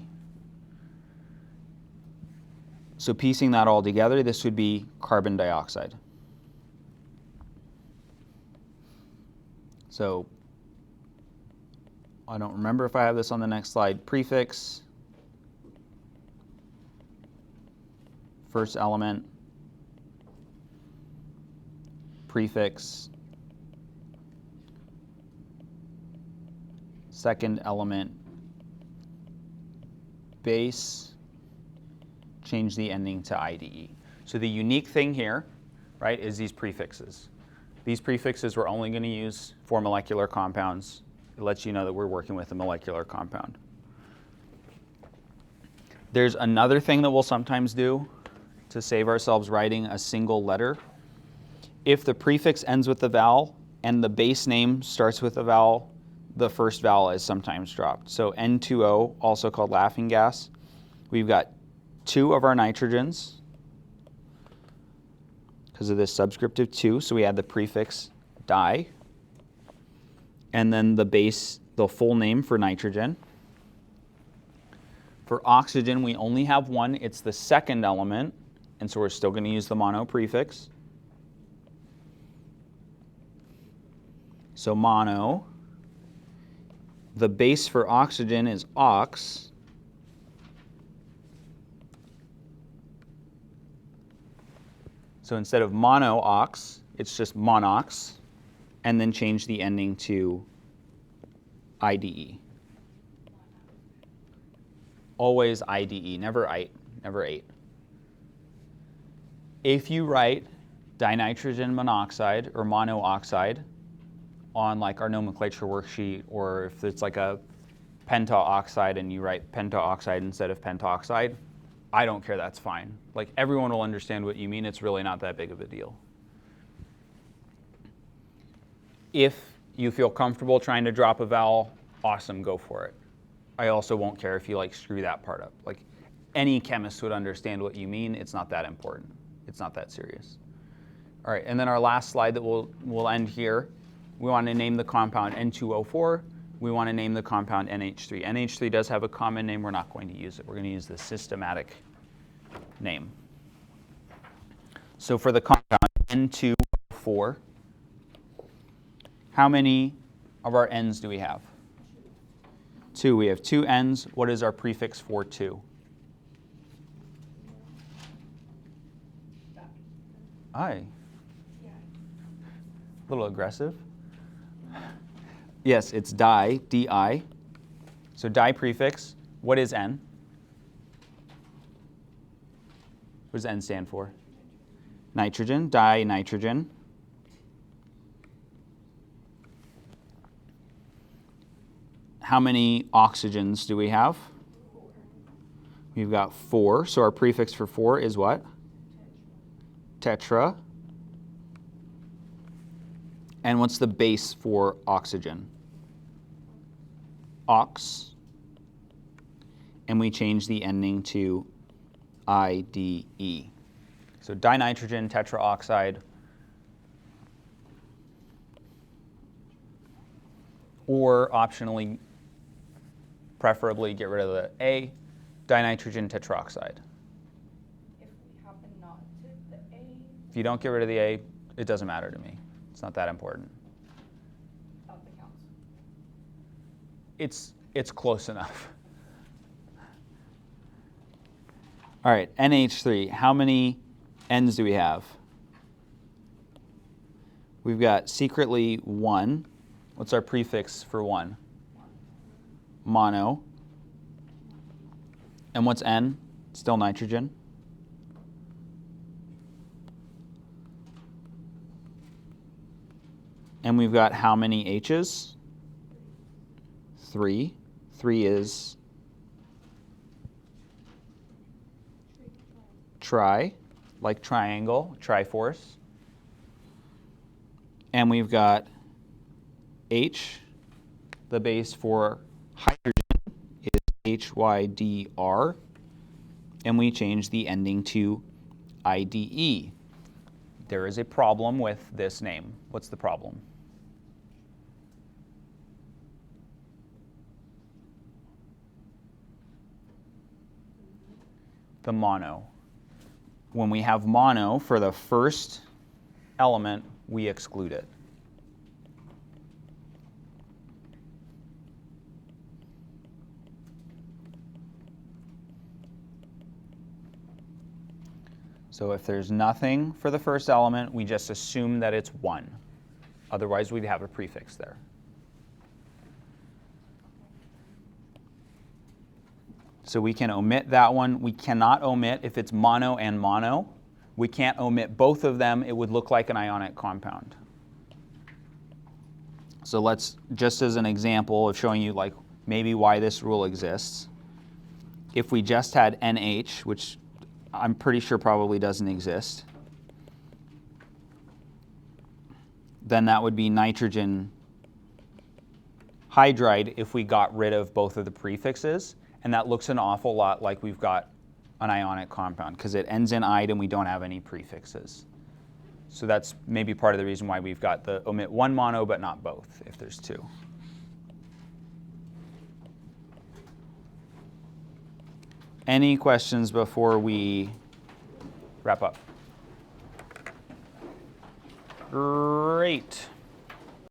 So piecing that all together, this would be carbon dioxide. So I don't remember if I have this on the next slide. Prefix, first element, prefix, second element, base, change the ending to IDE. So the unique thing here, right, is these prefixes. These prefixes we're only going to use for molecular compounds. It lets you know that we're working with a molecular compound. There's another thing that we'll sometimes do to save ourselves writing a single letter. If the prefix ends with a vowel and the base name starts with a vowel, the first vowel is sometimes dropped. So N2O, also called laughing gas, we've got 2 of our nitrogens because of this subscript of 2, so we add the prefix di, and then the base, the full name for nitrogen. For oxygen, we only have 1. It's the second element, and so we're still going to use the mono prefix. So mono. The base for oxygen is ox. So instead of mono-ox, it's just monox, and then change the ending to IDE. Always IDE, never ite, never ate. If you write dinitrogen monoxide or monooxide on like our nomenclature worksheet, or if it's like a pentaoxide and you write pentaoxide instead of pentoxide, I don't care, that's fine. Like everyone will understand what you mean, it's really not that big of a deal. If you feel comfortable trying to drop a vowel, awesome, go for it. I also won't care if you like screw that part up. Like any chemist would understand what you mean, it's not that important. It's not that serious. All right, and then our last slide that we'll end here. We want to name the compound N2O4. We want to name the compound NH3. NH3 does have a common name. We're not going to use it. We're going to use the systematic name. So for the compound N2O4, how many of our N's do we have? 2. We have 2 N's. What is our prefix for 2? Aye. A little aggressive. Yes, it's di, di. So di prefix. What is N? What does N stand for? Nitrogen, dinitrogen. How many oxygens do we have? 4. We've got 4. So our prefix for 4 is what? Tetra. And what's the base for oxygen? Ox. And we change the ending to IDE. So dinitrogen tetraoxide. Or optionally, preferably get rid of the A, dinitrogen tetroxide. If we happen not to, the A. If you don't get rid of the A, it doesn't matter to me. It's not that important. Of the counts. it's close enough. All right, NH3, how many N's do we have? We've got secretly 1. What's our prefix for 1? Mono. And what's N? Still nitrogen. And we've got how many H's? 3. 3 is tri, like triangle, triforce. And we've got H, the base for hydrogen is HYDR, and we change the ending to IDE. There is a problem with this name. What's the problem? The mono. When we have mono for the first element, we exclude it. So if there's nothing for the first element, we just assume that it's 1. Otherwise, we'd have a prefix there. So we can omit that one. We cannot omit if it's mono and mono. We can't omit both of them. It would look like an ionic compound. So let's, just as an example of showing you like maybe why this rule exists, if we just had NH, which I'm pretty sure probably doesn't exist, then that would be nitrogen hydride if we got rid of both of the prefixes. And that looks an awful lot like we've got an ionic compound because it ends in "ide" and we don't have any prefixes. So that's maybe part of the reason why we've got the omit 1 mono but not both if there's 2. Any questions before we wrap up? Great.